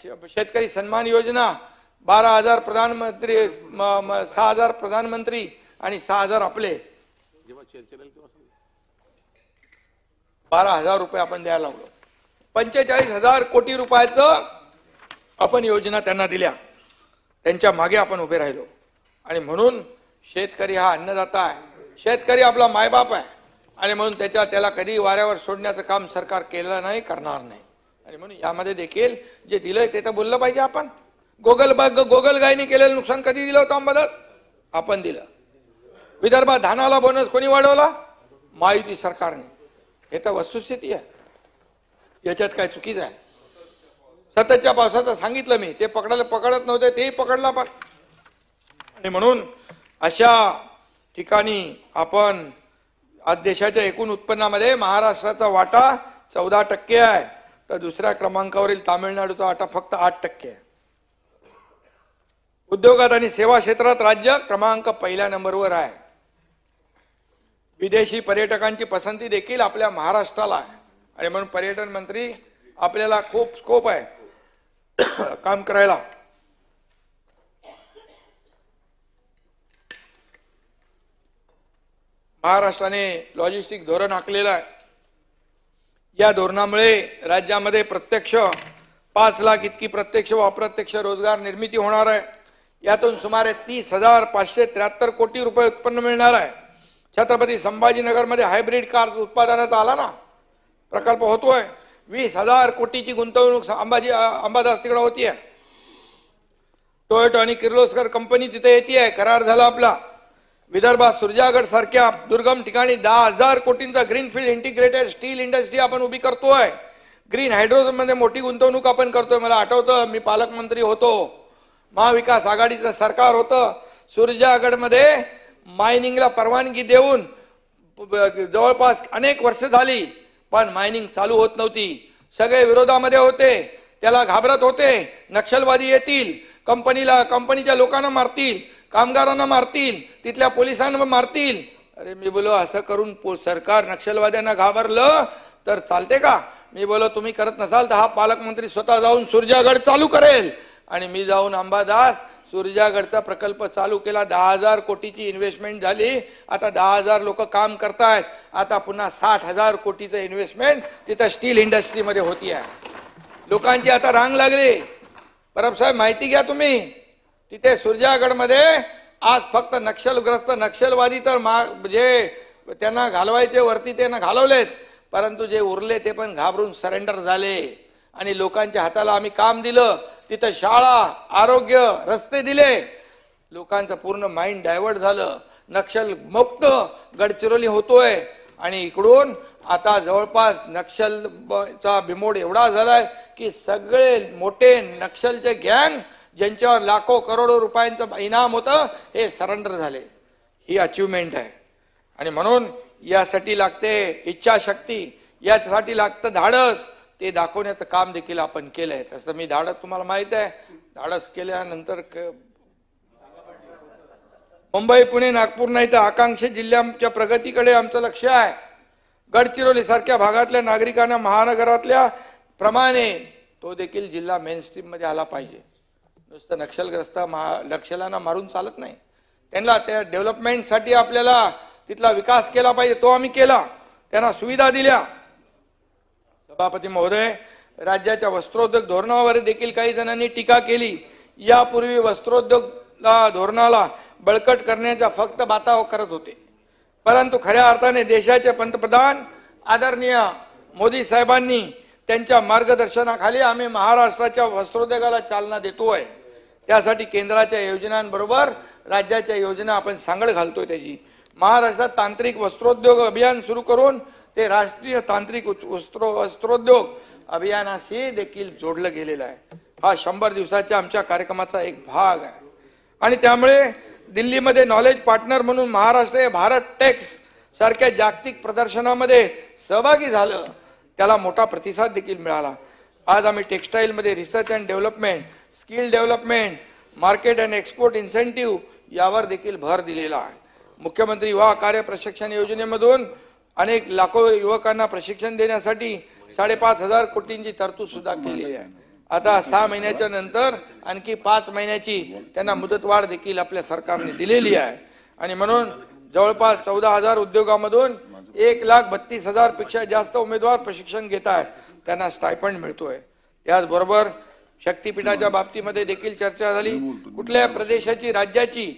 शेतकरी सन्मान योजना, 12,000 प्रधानमंत्री, 6,000 प्रधानमंत्री आणि 6,000 आपले, 12,000 रुपये आपण द्यायला लागलो. 45,000 कोटी रुपयाचं आपण योजना त्यांना दिल्या. त्यांच्या मागे आपण उभे राहिलो. आणि म्हणून शेतकरी हा अन्नदाता आहे, शेतकरी आपला मायबाप आहे. आणि म्हणून त्याला कधी वाऱ्यावर सोडण्याचं काम सरकार केलं नाही, करणार नाही. आणि म्हणून यामध्ये देखील जे दिलंय ते तर बोललं पाहिजे आपण. गोगल गायनी केलेलं नुकसान कधी दिलं होतं अंबादास? आपण दिलं. विदर्भात धानाला बोनस कोणी वाढवला? महायुती सरकारने. हे तर वस्तुस्थिती आहे, याच्यात काय चुकीचं आहे? सततच्या पावसाचं सांगितलं मी, ते पकडत नव्हते, तेही पकडला पण. आणि म्हणून अशा ठिकाणी आपण आज देशाच्या एकूण उत्पन्नामध्ये महाराष्ट्राचा वाटा 14% आहे, तर दुसऱ्या क्रमांकावरील तामिळनाडूचा वाटा फक्त 8% आहे. उद्योगात आणि सेवा क्षेत्रात राज्य क्रमांक 1 नंबरवर आहे. विदेशी पर्यटकांची पसंती देखील आपल्या महाराष्ट्राला आहे. आणि म्हणून पर्यटन मंत्री आपल्याला खूप स्कोप आहे. काम करायला महाराष्ट्राने लॉजिस्टिक धोरण आखलेलं आहे। या धोरणामुळे राज्यामध्ये प्रत्यक्ष 5 लाख इतकी प्रत्यक्ष व अप्रत्यक्ष रोजगार निर्मिती होणार आहे। यातून सुमारे 30,573 कोटी रुपये उत्पन्न मिळणार आहे। छत्रपती संभाजीनगरमध्ये हायब्रिड कार्स उत्पादनाचा आला ना प्रकल्प होतोय। 20,000 कोटीची गुंतवणूक अंबादास तिकडे होतीये। टोयोटा आणि किर्लोस्कर कंपनी तिथे येते, करार झाला आपला। विदर्भात सुरजागड सारख्या दुर्गम ठिकाणी 10,000 कोटींचा ग्रीनफील्ड इंटिग्रेटेड स्टील इंडस्ट्री आपण उभी करतोय। ग्रीन हायड्रोजन मध्ये मोठी गुंतवणूक आपण करतोय। मला आठवतं मी पालकमंत्री होतो, महाविकास आघाडीचं सरकार होतं। सुरजागड मध्ये मायनिंगला परवानगी देऊन जवळपास अनेक वर्ष झाली, पण मायनिंग चालू होत नव्हती। सगळे विरोधामध्ये होते, त्याला घाबरत होते। नक्षलवादी येतील, कंपनीच्या लोकांना मारतील, कामगारांना मारतील, तिथल्या पोलिसांना मारतील। अरे मी बोलो असं करून सरकार नक्षलवाद्यांना घाबरलं तर चालते का? मी बोलो तुम्ही करत नसाल तर हा पालकमंत्री स्वतः जाऊन सुरजागड चालू करेल। आणि मी जाऊन अंबादास सुरजागडचा प्रकल्प चालू केला। 10,000 कोटीची इन्व्हेस्टमेंट झाली। आता 10,000 लोक काम करतायत। आता पुन्हा 60,000 कोटीचं इन्व्हेस्टमेंट तिथं स्टील इंडस्ट्रीमध्ये होती आहे। लोकांची आता रांग लागली। परब साहेब माहिती घ्या तुम्ही, तिथे सुरजागडमध्ये आज फक्त नक्षलग्रस्त नक्षलवादी तर जे त्यांना घालवायचे वरती त्यांना घालवलेच, परंतु जे उरले ते पण घाबरून सरेंडर झाले। आणि लोकांच्या हाताला आम्ही काम दिलं, तिथं शाळा, आरोग्य, रस्ते दिले। लोकांचं पूर्ण माइंड डायव्हर्ट झालं। नक्षल मुक्त गडचिरोली होतोय। आणि इकडून आता जवळपास नक्षलचा बिमोड एवढा झालाय की सगळे मोठे नक्षलचे गँग ज्यांच्यावर लाखो करोडो रुपयांचं इनाम होतं हे सरेंडर झाले। ही अचिव्हमेंट आहे। आणि म्हणून यासाठी लागते इच्छाशक्ती, यासाठी लागतं धाडस। ते दाखवण्याचं काम देखील आपण केलंय। तसं मी धाडस तुम्हाला माहित आहे, धाडस केल्यानंतर मुंबई, पुणे, नागपूर नाही तर आकांक्षित जिल्ह्यांच्या प्रगतीकडे आमचं लक्ष आहे। गडचिरोली सारख्या भागातल्या नागरिकांना महानगरातल्या प्रमाणे तो देखील जिल्हा मेन स्ट्रीम मध्ये आला पाहिजे। नुसतं नक्षलग्रस्त नक्षलांना मारून चालत नाही, त्यांना त्या डेव्हलपमेंटसाठी आपल्याला तिथला विकास केला पाहिजे। तो आम्ही केला, त्यांना सुविधा दिल्या। सभापती महोदय, राज्याच्या वस्त्रोद्योग धोरणावर देखील काही जणांनी टीका केली। यापूर्वी वस्त्रोद्योग धोरणाला बळकट करण्याच्या फक्त बाता करत होते, परंतु खऱ्या अर्थाने देशाचे पंतप्रधान आदरणीय मोदी साहेबांनी त्यांच्या मार्गदर्शनाखाली आम्ही महाराष्ट्राच्या वस्त्रोद्योगाला चालना देतोय। त्यासाठी केंद्राच्या योजनांबरोबर राज्याच्या योजना आपण सांगड घालतोय। त्याची महाराष्ट्रात तांत्रिक वस्त्रोद्योग अभियान सुरू करून ते राष्ट्रीय तांत्रिक वस्त्रोद्योग अभियानाशी देखील जोडलं गेलेलं आहे। हा 100 दिवसाच्या आमच्या कार्यक्रमाचा एक भाग आहे। आणि त्यामुळे दिल्लीमध्ये नॉलेज पार्टनर म्हणून महाराष्ट्र हे भारत टेक्स सारख्या जागतिक प्रदर्शनामध्ये सहभागी झालं, त्याला मोठा प्रतिसाद देखील मिळाला। आज आम्ही टेक्सटाईल मध्ये research and development, skill development, market and export incentive यावर देखील भर दिलेला आहे। मुख्यमंत्री युवा कार्य प्रशिक्षण योजनेमधून अनेक लाखो युवकांना प्रशिक्षण देण्यासाठी 5,500 कोटींची तरतूद सुद्धा केलेली आहे। आता 6 महिन्याच्या नंतर आणखी 5 महिन्याची त्यांना मुदतवाढ देखील आपल्या सरकारने दिलेली आहे। आणि म्हणून जवळपास 14,000 उद्योगामधून 1,32,000 पेक्षा जास्त उमेदवार प्रशिक्षण घेत आहेत, त्यांना स्टायपंड मिळतोय। याचबरोबर शक्तीपीठाच्या बाबतीमध्ये देखील चर्चा झाली। कुठल्या प्रदेशाची, राज्याची,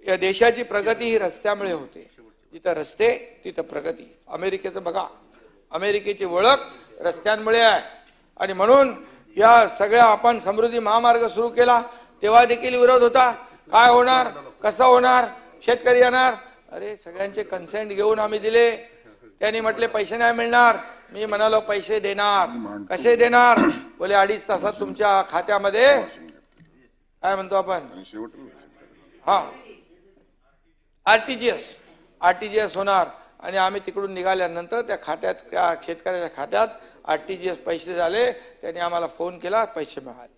या देशाची प्रगती ही रस्त्यामुळे होते। जिथं रस्ते तिथं प्रगती। अमेरिकेचं बघा, अमेरिकेची ओळख रस्त्यांमुळे आहे। आणि म्हणून या सगळ्या आपण समृद्धी महामार्ग सुरू केला तेव्हा देखील विरोध होता। काय होणार, कसं होणार, शेतकरी येणार, अरे सगळ्यांचे कन्सेंट घेऊन आम्ही दिले। त्यांनी म्हटले पैसे नाही मिळणार, मी म्हणालो पैसे देणार। कसे देणार? बोले 2.5 तासात तुमच्या खात्यामध्ये काय म्हणतो आपण, हा आरटीजीएस होणार। आणि आम्ही तिकडून निघाल्यानंतर त्या खात्यात, त्या शेतकऱ्याच्या खात्यात आरटीजीएस पैसे झाले। त्यांनी आम्हाला फोन केला, पैसे मिळाले।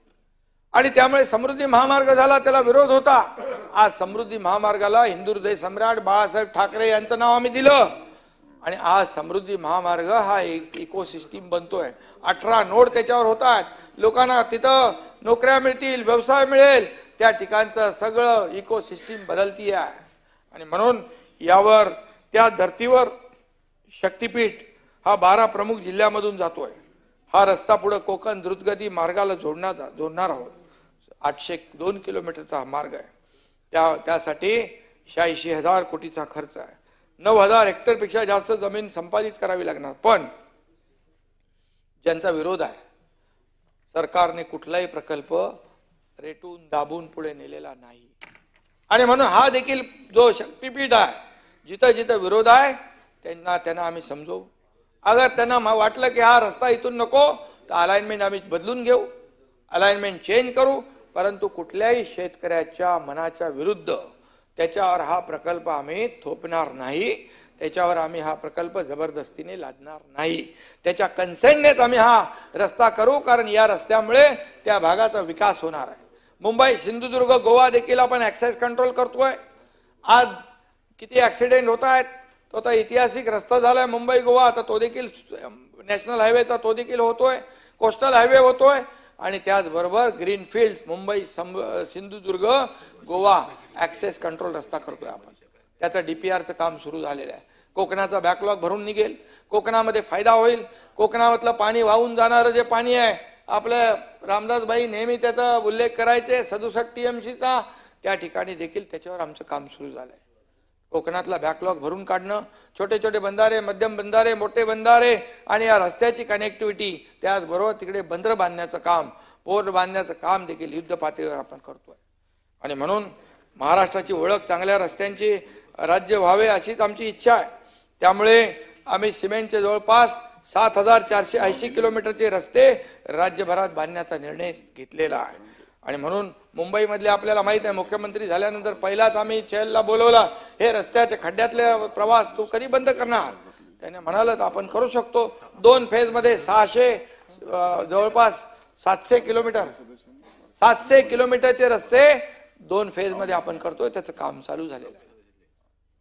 आणि त्यामुळे समृद्धी महामार्ग झाला, त्याला विरोध होता। आज समृद्धी महामार्गाला हिंदू हृदय सम्राट बाळासाहेब ठाकरे यांचं नाव आम्ही दिलं। आणि आज समृद्धी महामार्ग हा एक इकोसिस्टीम बनतोय. 18 नोड त्याच्यावर होत आहेत. लोकांना तिथं नोकऱ्या मिळतील, व्यवसाय मिळेल, त्या ठिकाणचं सगळं इकोसिस्टीम बदलती आहे. आणि म्हणून यावर त्या धर्तीवर शक्तीपीठ हा 12 प्रमुख जिल्ह्यामधून जातोय. हा रस्ता पुढे कोकण द्रुतगती मार्गाला जोडणार आहोत. 802 किलोमीटरचा हा मार्ग आहे. त्यासाठी 86,000 कोटीचा खर्च आहे. 9,000 हेक्टरपेक्षा जास्त जमीन संपादित करावी लागणार. पण ज्यांचा विरोध आहे, सरकारने कुठलाही प्रकल्प रेटून दाबून पुढे नेलेला नाही. आणि म्हणून हा देखील जो शक्तीपीठ आहे, जिथं जिथं विरोध आहे त्यांना आम्ही समजवू. अगर त्यांना वाटलं की हा रस्ता इथून नको तर अलाइनमेंट आम्ही बदलून घेऊ, अलाइनमेंट चेंज करू. परंतु कुठल्याही शेतकऱ्याच्या मनाच्या विरुद्ध त्याच्यावर हा प्रकल्प आम्ही थोपणार नाही. त्याच्यावर आम्ही हा प्रकल्प जबरदस्तीने लादणार नाही. त्याच्या कन्सेंटनेच आम्ही हा रस्ता करू, कारण या रस्त्यामुळे त्या भागाचा विकास होणार आहे. मुंबई, सिंधुदुर्ग, गोवा देखील आपण ऍक्सेस कंट्रोल करतोय. आज किती ऍक्सिडेंट होत आहेत. तो आता ऐतिहासिक रस्ता झालाय मुंबई गोवा. आता तो देखील नॅशनल हायवेचा तो देखील होतोय, कोस्टल हायवे होतोय. आणि त्याचबरोबर greenfield Mumbai Sindhudurg Goa access control रस्ता करतोय आपण. त्याचं डीपीआरचं काम सुरू झालेलं आहे. कोकणाचा बॅकलॉग भरून निघेल, कोकणामध्ये फायदा होईल. कोकणामधलं पाणी वाहून जाणारं जे पाणी आहे, आपले रामदासबाई नेहमी त्याचा उल्लेख करायचे 67 TMCचा, त्या ठिकाणी देखील त्याच्यावर आमचं काम सुरू झालंय. कोकणातला बॅकलॉग भरून काढणं, छोटे छोटे बंधारे, मध्यम बंधारे, मोठे बंधारे आणि या रस्त्याची कनेक्टिव्हिटी, त्याचबरोबर तिकडे बंदर बांधण्याचं काम, पोर्ट बांधण्याचं काम देखील युद्ध पातळीवर आपण करतोय. आणि म्हणून महाराष्ट्राची ओळख चांगल्या रस्त्यांची राज्य व्हावे अशीच आमची इच्छा आहे. त्यामुळे आम्ही सिमेंटचे जवळपास 7,480 किलोमीटरचे रस्ते राज्यभरात बांधण्याचा निर्णय घेतलेला आहे. आणि म्हणून मुंबईमधले आपल्याला माहित आहे, मुख्यमंत्री झाल्यानंतर पहिलाच आम्ही चेहलला बोलवलं, हे रस्त्याच्या खड्ड्यातले प्रवास तू कधी बंद करणार. त्याने म्हणाल आपण करू शकतो. 2 फेजमध्ये 600 जवळपास 700 किलोमीटरचे रस्ते 2 फेजमध्ये आपण करतोय. त्याचं काम चालू झालेलं आहे.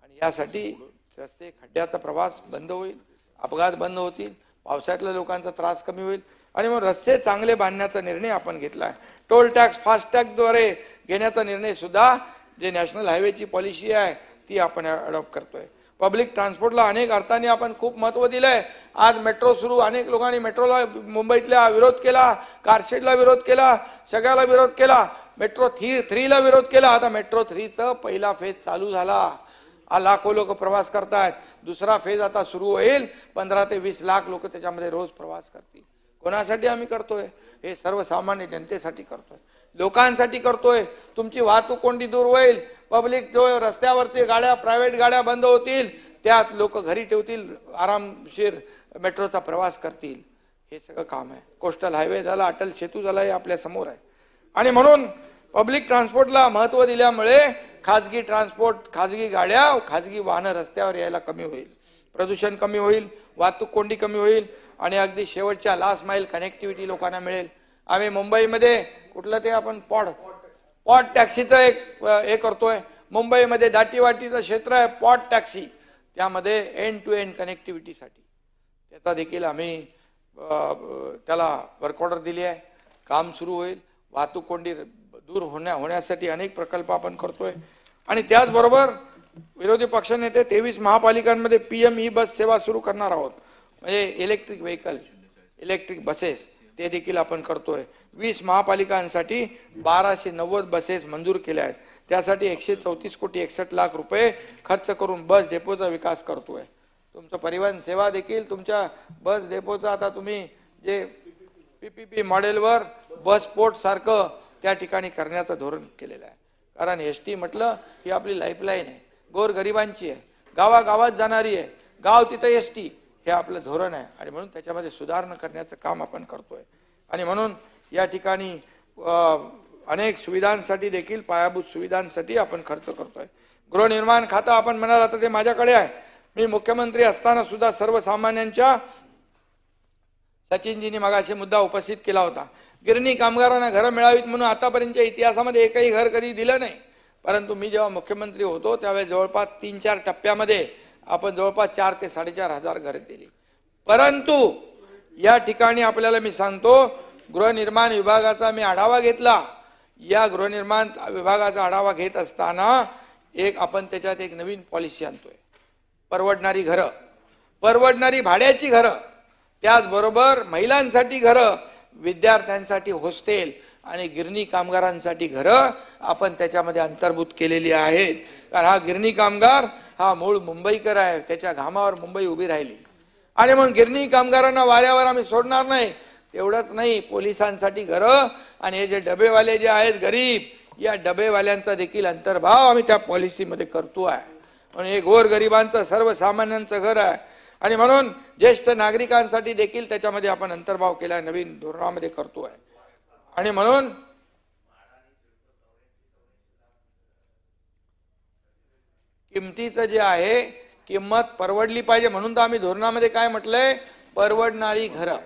आणि यासाठी रस्ते खड्ड्याचा प्रवास बंद होईल, अपघात बंद होतील, पावसाळ्यातल्या लोकांचा त्रास कमी होईल. आणि मग रस्ते चांगले बांधण्याचा निर्णय आपण घेतला आहे. टोल टॅक्स फास्टॅगद्वारे घेण्याचा निर्णय सुद्धा, जे नॅशनल हायवेची पॉलिसी आहे ती आपण अडॉप्ट करतोय. पब्लिक ट्रान्सपोर्टला अनेक अर्थाने आपण खूप महत्व दिलंय. आज मेट्रो सुरू, अनेक लोकांनी मेट्रोला मुंबईतल्या विरोध केला, कारशेडला विरोध केला, सगळ्याला विरोध केला, मेट्रो 3ला विरोध केला. आता मेट्रो 3चा पहिला फेज चालू झाला. लाखो लोक प्रवास करतायत. दुसरा फेज आता सुरू होईल. 15 ते 20 लाख लोक त्याच्यामध्ये रोज प्रवास करतील. कोणासाठी आम्ही करतोय? हे सर्वसामान्य जनतेसाठी करतोय, लोकांसाठी करतोय. तुमची वाहतूक कोणती दूर होईल, पब्लिक जो रस्त्यावरती गाड्या, प्रायव्हेट गाड्या बंद होतील, त्यात लोक घरी ठेवतील, आरामशीर मेट्रोचा प्रवास करतील. हे सगळं काम आहे. कोस्टल हायवे झाला, अटल सेतू झाला, हे आपल्या समोर आहे. आणि म्हणून पब्लिक ट्रान्सपोर्टला महत्व दिल्यामुळे खाजगी ट्रान्सपोर्ट, खाजगी गाड्या, खाजगी वाहनं रस्त्यावर यायला कमी होईल, प्रदूषण कमी होईल, वाहतूक कोंडी कमी होईल आणि अगदी शेवटच्या लास्ट माइल कनेक्टिव्हिटी लोकांना मिळेल. आम्ही मुंबईमध्ये कुठलं ते आपण पॉट टॅक्सीचं एक करतोय. मुंबईमध्ये दाटीवाटीचं क्षेत्र आहे पॉट टॅक्सी, त्यामध्ये एंड टू एंड कनेक्टिव्हिटीसाठी त्याचा देखील आम्ही त्याला वर्क ऑर्डर दिली आहे. काम सुरू होईल. वाहतूक कोंडी दूर होण्यासाठी अनेक प्रकल्प आपण करतोय. आणि त्याचबरोबर विरोधी पक्षनेते 23 महापालिकांमध्ये PM ई बस सेवा सुरू करणार आहोत. म्हणजे इलेक्ट्रिक व्हेकल, इलेक्ट्रिक बसेस, ते देखील आपण करतोय. 20 महापालिकांसाठी 1290 बसेस मंजूर केल्या आहेत. त्यासाठी 134 कोटी 61 लाख रुपये खर्च करून बस डेपोचा विकास करतोय. तुमचं परिवहन सेवा देखील तुमच्या बस डेपोचा आता तुम्ही जे PPP मॉडेलवर बस पोर्ट सारखं त्या ठिकाणी करण्याचं धोरण केलेलं आहे. कारण ST म्हटलं ही आपली लाईफलाईन आहे, गोरगरिबांची आहे, गावागावात जाणारी आहे, गाव तिथं ST, हे आपलं धोरण आहे. आणि म्हणून त्याच्यामध्ये सुधारणा करण्याचं काम आपण करतोय. आणि म्हणून या ठिकाणी अनेक सुविधांसाठी देखील, पायाभूत सुविधांसाठी आपण खर्च करतोय. गृहनिर्माण खातं आपण म्हणाल आता ते माझ्याकडे आहे. मी मुख्यमंत्री असताना सुद्धा सर्वसामान्यांच्या, सचिनजींनी मगाशी मुद्दा उपस्थित केला होता, गिरणी कामगारांना घरं मिळावीत म्हणून आतापर्यंतच्या इतिहासामध्ये एकही घर कधी दिलं नाही. परंतु मी जेव्हा मुख्यमंत्री होतो त्यावेळेस जवळपास 3-4 टप्प्यामध्ये आपण जवळपास 4 ते 4.5 हजार घरे दिली. परंतु या ठिकाणी आपल्याला मी सांगतो, गृहनिर्माण विभागाचा मी आढावा घेतला. या गृहनिर्माण विभागाचा आढावा घेत असताना आपण त्याच्यात एक नवीन पॉलिसी आणतोय. परवडणारी घरं, परवडणारी भाड्याची घरं, त्याचबरोबर महिलांसाठी घरं, विद्यार्थ्यांसाठी हॉस्टेल आणि गिरणी कामगारांसाठी घरं आपण त्याच्यामध्ये अंतर्भूत केलेली आहेत. कारण हा गिरणी कामगार हा मूळ मुंबईकर आहे, त्याच्या घामावर मुंबई उभी राहिली. आणि म्हणून गिरणी कामगारांना वाऱ्यावर आम्ही सोडणार नाही. एवढंच नाही, पोलिसांसाठी घरं आणि हे जे डबेवाले जे आहेत गरीब, या डबेवाल्यांचा देखील अंतर्भाव आम्ही त्या पॉलिसीमध्ये करतो आहे. म्हणून हे गोरगरिबांचं सर्वसामान्यांचं घर आहे. आणि म्हणून ज्येष्ठ नागरिकांसाठी देखील त्याच्यामध्ये आपण अंतर्भाव केला, नवीन धोरणामध्ये करतोय. आणि म्हणून किमतीचं जे आहे, किंमत परवडली पाहिजे. म्हणून तर आम्ही धोरणामध्ये काय म्हटलंय, परवडणारी घरं,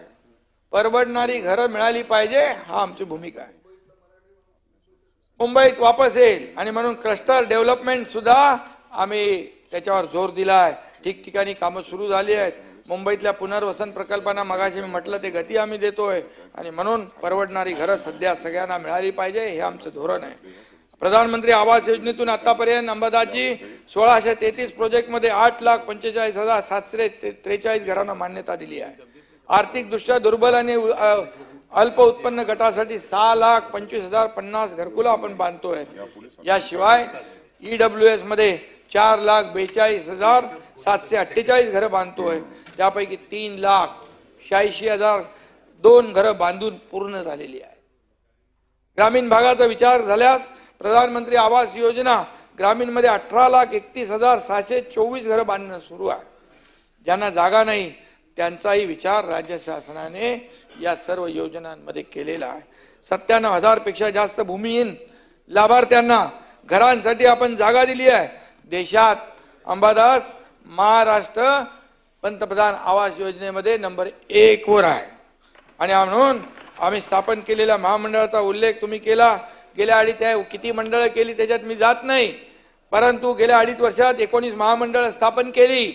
परवडणारी घरं मिळाली पाहिजे, हा आमची भूमिका आहे. मुंबईत वापस येईल आणि म्हणून क्लस्टर डेव्हलपमेंट सुद्धा आम्ही त्याच्यावर जोर दिलाय. ठिकठिकाणी कामं सुरू झाली आहेत. मुंबईतल्या पुनर्वसन प्रकल्पांना मगाशी मी म्हटलं ते गती आम्ही देतोय. आणि म्हणून परवडणारी घरं सध्या सगळ्यांना मिळाली पाहिजे, हे आमचं धोरण आहे. प्रधानमंत्री आवास योजनेतून आतापर्यंत अंबादासजी 1633 प्रोजेक्टमध्ये 8,45,743 घरांना मान्यता दिली आहे. आर्थिकदृष्ट्या दुर्बल आणि अल्प उत्पन्न गटासाठी 6,25,050 घरकुलं आपण बांधतोय. याशिवाय EWS मध्ये 4,42,748 घरं बांधतोय. त्यापैकी 3,86,002 घरं बांधून पूर्ण झालेली आहे. ग्रामीण भागाचा विचार झाल्यास प्रधानमंत्री आवास योजना ग्रामीण मध्ये 18,31,624 घरं बांधणं सुरू आहे. ज्यांना जागा नाही त्यांचाही विचार राज्य शासनाने या सर्व योजनांमध्ये केलेला आहे. 97,000 पेक्षा जास्त भूमिहीन लाभार्थ्यांना घरांसाठी आपण जागा दिली आहे. देशात अंबादास महाराष्ट्र पंतप्रधान आवास योजनेमध्ये नंबर 1 वर आहे. आणि म्हणून आम्ही स्थापन केलेल्या महामंडळाचा उल्लेख तुम्ही केला. गेल्या किती मंडळं केली त्याच्यात मी जात नाही, परंतु गेल्या 2.5 वर्षात 19 महामंडळं स्थापन केली.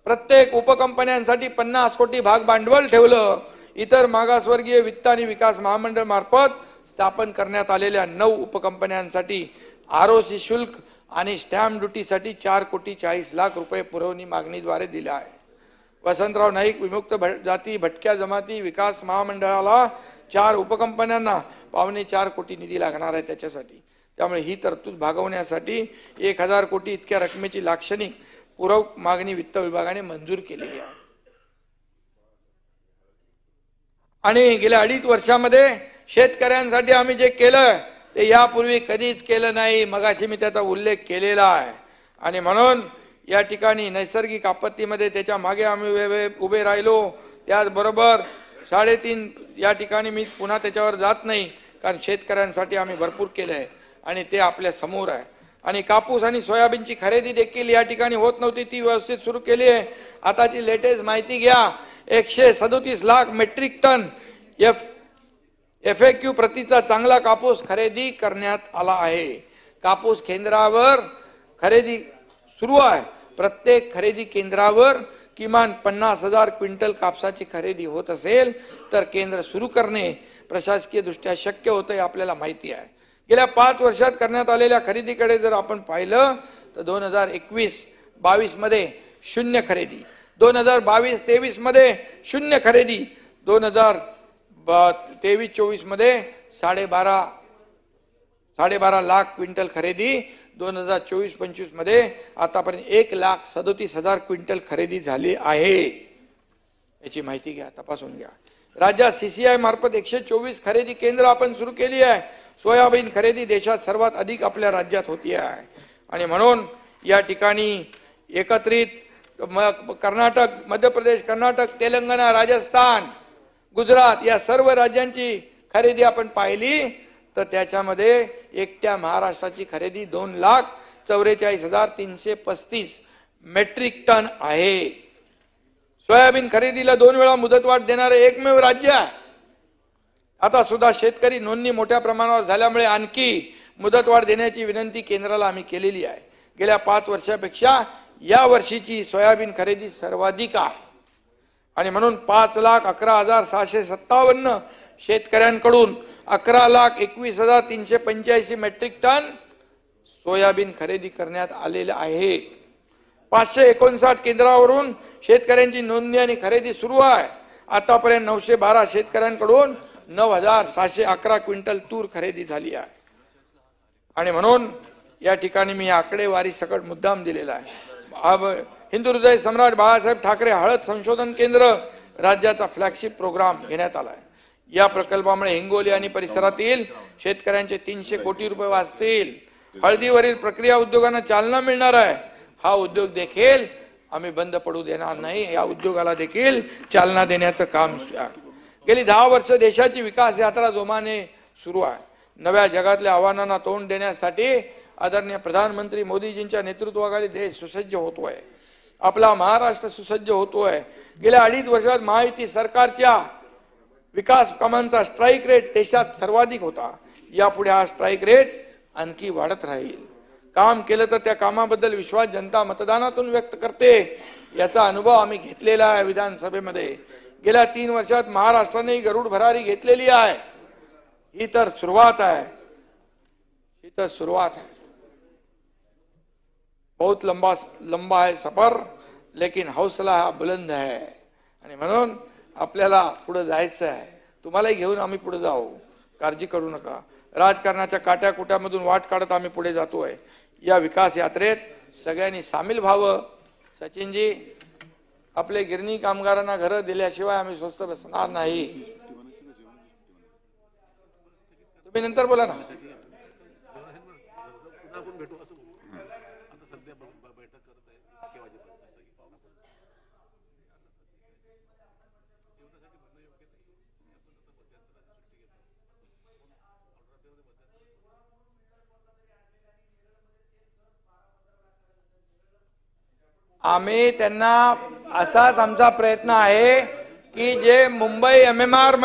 प्रत्येक उपकंपन्यांसाठी 50 कोटी भाग भांडवल ठेवलं. इतर मागासवर्गीय वित्त आणि विकास महामंडळ मार्फत स्थापन करण्यात आलेल्या 9 उपकंपन्यांसाठी ROC शुल्क आणि स्टॅम्प ड्युटीसाठी 4,40,00,000 रुपये पुरवणी मागणीद्वारे दिला आहे. वसंतराव नाईक विमुक्त जाती भटक्या जमाती विकास महामंडळाला 4 उपकंपन्यांना 4.25 कोटी निधी लागणार आहे त्याच्यासाठी. त्यामुळे ही तरतूद भागवण्यासाठी 1,000 कोटी इतक्या रकमेची लाक्षणिक पूरक मागणी वित्त विभागाने मंजूर केलेली आहे. आणि गेल्या 2.5 वर्षामध्ये शेतकऱ्यांसाठी आम्ही जे केलं ते यापूर्वी कधीच केलं नाही. मगाशी मी त्याचा उल्लेख केलेला आहे. आणि म्हणून या ठिकाणी नैसर्गिक आपत्तीमध्ये त्याच्या मागे आम्ही उभे राहिलो. त्याचबरोबर 3.5 या ठिकाणी मी पुन्हा त्याच्यावर जात नाही, कारण शेतकऱ्यांसाठी आम्ही भरपूर केलं आहे आणि ते आपल्या समोर आहे. आणि कापूस आणि सोयाबीनची खरेदी देखील या ठिकाणी होत नव्हती, ती व्यवस्थित सुरू केली आहे. आताची लेटेस्ट माहिती घ्या, 137 लाख मेट्रिक टन FAQ प्रतीचा चांगला कापूस खरेदी करण्यात आला आहे. कापूस केंद्रावर खरेदी सुरू आहे. प्रत्येक खरेदी केंद्रावर किमान 50,000 क्विंटल कापसाची खरेदी होत असेल तर केंद्र सुरू करणे प्रशासकीय दृष्ट्या शक्य होतं, हे आपल्याला माहिती आहे. गेल्या 5 वर्षात करण्यात आलेल्या खरेदीकडे जर आपण पाहिलं तर 2021-22 मध्ये 0 खरेदी, 2022-23 मध्ये 0 खरेदी, 2023-24 मध्ये 12.5 लाख क्विंटल खरेदी, 2024-25 मध्ये आतापर्यंत 1,37,000 क्विंटल खरेदी झाली आहे. याची माहिती घ्या, तपासून घ्या. राज्यात CCI मार्फत 124 खरेदी केंद्र आपण सुरू केली आहे. सोयाबीन खरेदी देशात सर्वात अधिक आपल्या राज्यात होती आहे. आणि म्हणून या ठिकाणी एकत्रित कर्नाटक, मध्य प्रदेश, कर्नाटक, तेलंगणा, राजस्थान, गुजरात या सर्व राज्यांची खरेदी आपण पाहिली तर त्याच्यामध्ये एकट्या महाराष्ट्राची खरेदी 2,44,335 मेट्रिक टन आहे. सोयाबीन खरेदीला 2 वेळा मुदतवाढ देणारे एकमेव राज्य आहे. आता सुद्धा शेतकरी नोंदणी मोठ्या प्रमाणावर झाल्यामुळे आणखी मुदतवाढ देण्याची विनंती केंद्राला आम्ही केलेली आहे. गेल्या 5 वर्षापेक्षा या वर्षीची सोयाबीन खरेदी सर्वाधिक आहे आणि म्हणून 5,11,657 शेतकऱ्यांकडून 11,21,385 मेट्रिक टन सोयाबीन खरेदी करण्यात आलेले आहे। 559 केंद्रावरून शेतकऱ्यांची नोंदणी आणि खरेदी सुरू आहे। आतापर्यंत 912 शेतकऱ्यांकडून 9,711 क्विंटल तूर खरेदी झाली आहे आणि म्हणून या ठिकाणी मी आकडेवारी सकट मुद्दाम दिलेला आहे। हिंदू हृदय सम्राट बाळासाहेब ठाकरे हळद संशोधन केंद्र राज्याचा फ्लॅगशिप प्रोग्राम घेण्यात आला आहे। या प्रकल्पामुळे हिंगोली आणि परिसरातील शेतकऱ्यांचे 300 कोटी रुपये वाचतील। हळदीवरील प्रक्रिया उद्योगांना चालना मिळणार आहे। हा उद्योग देखील आम्ही बंद पडू देणार नाही, या उद्योगाला देखील चालना देण्याचं काम गेली 10 वर्ष देशाची विकास यात्रा जोमाने सुरू आहे। नव्या जगातल्या आव्हानांना तोंड देण्यासाठी आदरणीय प्रधानमंत्री मोदीजींच्या नेतृत्वाखाली देश सुसज्ज होतोय। आपला महाराष्ट्र सुसज्ज होतोय। गेल्या 2.5 वर्षात महायुती सरकारच्या विकास कामांचा स्ट्राईक रेट देशात सर्वाधिक होता। यापुढे हा स्ट्राईक रेट आणखी वाढत राहील। काम केलं तर त्या कामाबद्दल विश्वास जनता मतदानातून व्यक्त करते, याचा अनुभव आम्ही घेतलेला आहे। विधानसभेमध्ये गेल्या 3 वर्षात महाराष्ट्राने गरुड भरारी घेतलेली आहे। ही तर सुरुवात आहे, ही तर सुरुवात है। बहुत लंबा है सफर, लेकिन हौसला हा बुलंद है आणि म्हणून आपल्याला पुढे जायचं आहे। तुम्हालाही घेऊन आम्ही पुढे जाऊ, काळजी करू नका। राजकारणाच्या काट्याकुट्यामधून वाट काढत आम्ही पुढे जातोय। या विकास यात्रेत सगळ्यांनी सामील व्हावं। सचिनजी, आपले गिरणी कामगारांना घरं दिल्याशिवाय आम्ही स्वस्त बसणार नाही। तुम्ही नंतर बोला ना। आम्ही त्यांना असाच आमचा प्रयत्न आहे की जे मुंबई एमएमआर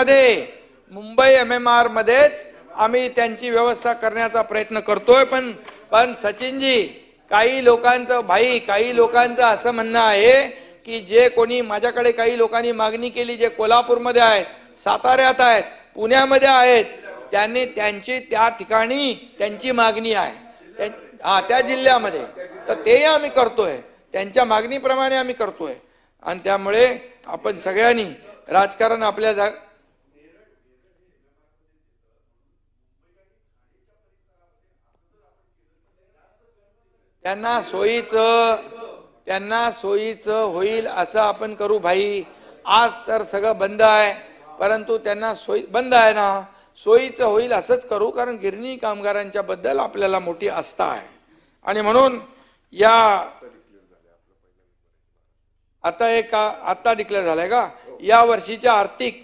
मध्येच आम्ही त्यांची व्यवस्था करण्याचा प्रयत्न करतोय। पण सचिनजी, काही लोकांचं असं म्हणणं आहे की जे कोणी माझ्याकडे काही लोकांनी मागणी केली, जे कोल्हापूरमध्ये आहेत, साताऱ्यात आहेत, पुण्यामध्ये आहेत, त्यांनी त्यांची त्या ठिकाणी त्यांची मागणी आहे त्या जिल्ह्यामध्ये, तर ते आम्ही करतोय, त्यांच्या मागणीप्रमाणे आम्ही करतोय। आणि त्यामुळे आपण सगळ्यांनी राजकारण आपल्या त्यांना सोयीचं होईल असं आपण करू भाई। आज तर सगळं बंद आहे, परंतु त्यांना बंद आहे ना, सोयीचं होईल असंच करू, कारण गिरणी कामगारांच्या बद्दल आपल्याला मोठी आस्था आहे। आणि म्हणून या आता डिक्लेअर झालाय का, या वर्षीच्या आर्थिक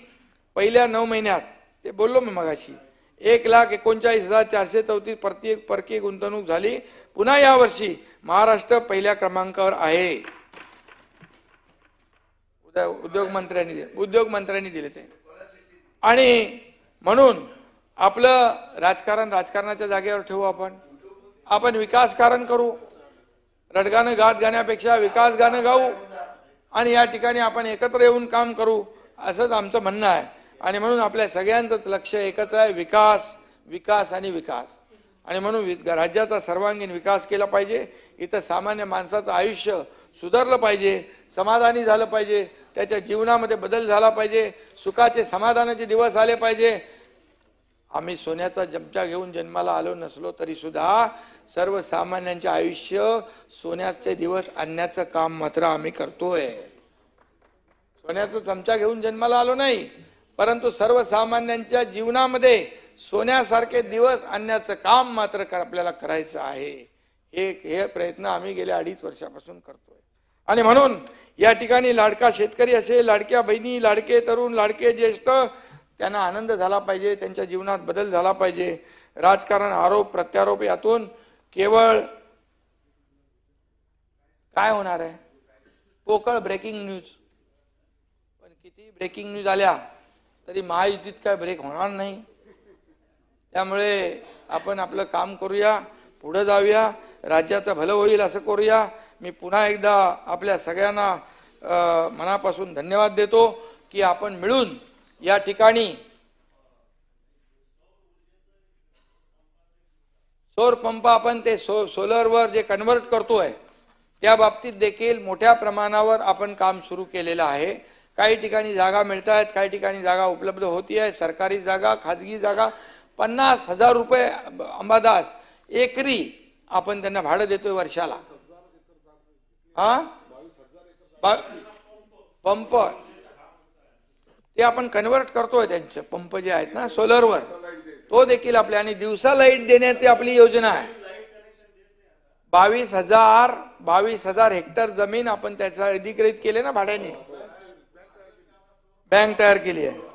पहिल्या 9 महिन्यात, ते बोललो मी मगाशी, 1,39,434 परकीय गुंतवणूक झाली। पुन्हा या वर्षी महाराष्ट्र पहिल्या क्रमांकावर आहे। उद्योग मंत्र्यांनी दिले ते। आणि म्हणून आपलं राजकारणाच्या जागेवर ठेवू, आपण विकासकारण करू। रडगाणं गात गाण्यापेक्षा विकास गाणं गाऊ आणि या ठिकाणी आपण एकत्र येऊन काम करू, असंच आमचं म्हणणं आहे। आणि म्हणून आपल्या सगळ्यांचंच लक्ष एकच आहे, विकास विकास आणि विकास। आणि म्हणून राज्याचा सर्वांगीण विकास केला पाहिजे। इथं सामान्य माणसाचं आयुष्य सुधारलं पाहिजे, समाधानी झालं पाहिजे, त्याच्या जीवनामध्ये बदल झाला पाहिजे, सुखाचे समाधानाचे दिवस आले पाहिजे। आम्ही सोन्याचा चमचा घेऊन जन्माला आलो नसलो तरी सुद्धा सर्वसामान्यांचे आयुष्य सोन्याचे दिवस आणण्याचं काम मात्र आम्ही करतोय। सोन्याचा चमचा घेऊन जन्माला आलो नाही, परंतु सर्वसामान्यांच्या जीवनामध्ये सोन्यासारखे दिवस आणण्याचं काम मात्र आपल्याला करायचं आहे। हे प्रयत्न आम्ही गेल्या 2.5 वर्षापासून करतोय। आणि म्हणून या ठिकाणी लाडका शेतकरी असेल, लाडक्या बहिणी, लाडके तरुण, लाडके ज्येष्ठ, त्यांना आनंद झाला पाहिजे, त्यांच्या जीवनात बदल झाला पाहिजे। राजकारण, आरोप प्रत्यारोप यातून केवळ काय होणार आहे, पोकळ ब्रेकिंग न्यूज। पण किती ब्रेकिंग न्यूज आल्या तरी महायुतीत काय ब्रेक होणार नाही। त्यामुळे आपण आपलं काम करूया, पुढे जाऊया, राज्याचं भलं होईल असं करूया। मी पुन्हा एकदा आपल्या सगळ्यांना मनापासून धन्यवाद देतो की आपण मिळून या ठिकाणी सौर पंप आपण ते सोलरवर जे कन्वर्ट करतोय त्या बाबतीत देखील मोठ्या प्रमाणावर आपण काम सुरू केलेलं आहे। काही ठिकाणी जागा मिळत आहेत, काही ठिकाणी जागा उपलब्ध होती आहे, सरकारी जागा, खाजगी जागा। 50,000 रुपये अंबादास एकरी आपण त्यांना भाडं देतोय वर्षाला। पंप ते आपण कन्वर्ट करतोय, त्यांचे पंप जे आहेत ना सोलरवर, तो देखील आपल्या आणि दिवसा लाईट देण्याची आपली योजना आहे। 22,000 हेक्टर जमीन आपण त्याचा अधिग्रहित केले ना भाड्याने, बँक तयार केली आहे।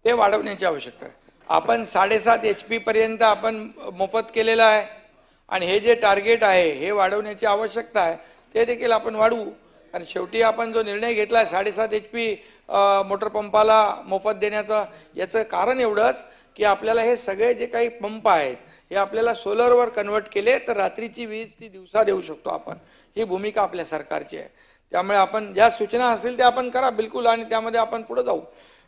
ते वाढवण्याची आवश्यकता आहे। आपण 7.5 HP पर्यंत आपण मोफत केलेला आहे आणि हे जे टार्गेट आहे हे वाढवण्याची आवश्यकता आहे, ते देखील आपण वाढवू। आणि शेवटी आपण जो निर्णय घेतला 7.5 HP मोटर पंपाला मोफत देण्याचा, याचं कारण एवढंच की आपल्याला हे सगळे जे काही पंप आहेत हे आपल्याला सोलरवर कन्वर्ट केले तर रात्रीची वीज ती दिवसा देऊ शकतो आपण। ही भूमिका आपल्या सरकारची आहे। त्यामुळे आपण ज्या सूचना असतील त्या आपण करा बिलकुल, आणि त्यामध्ये आपण पुढे जाऊ।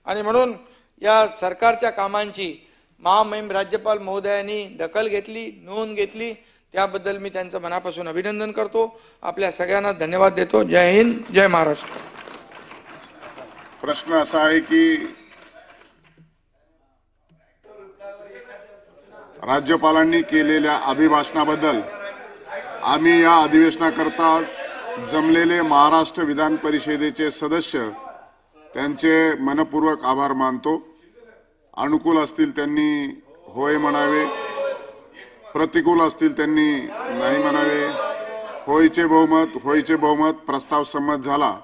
आणि म्हणून या सरकारच्या कामांची महामहिम राज्यपाल महोदयांनी दखल घेतली, नोंद घेतली, त्याबद्दल मी त्यांचं मनापासून अभिनंदन करतो। आपल्या सगळ्यांना धन्यवाद देतो। जय हिंद, जय महाराष्ट्र। प्रश्न असा आहे की राज्यपालांनी केलेल्या अभिभाषणाबद्दल आम्ही या अधिवेशनाकरता जमलेले महाराष्ट्र विधान परिषदेचे सदस्य त्यांचे मनपूर्वक आभार मानतो। अनुकूल असतील त्यांनी होय म्हणावे, प्रतिकूल असतील त्यांनी नाही म्हणावे। होयचे बहुमत प्रस्ताव संमत झाला।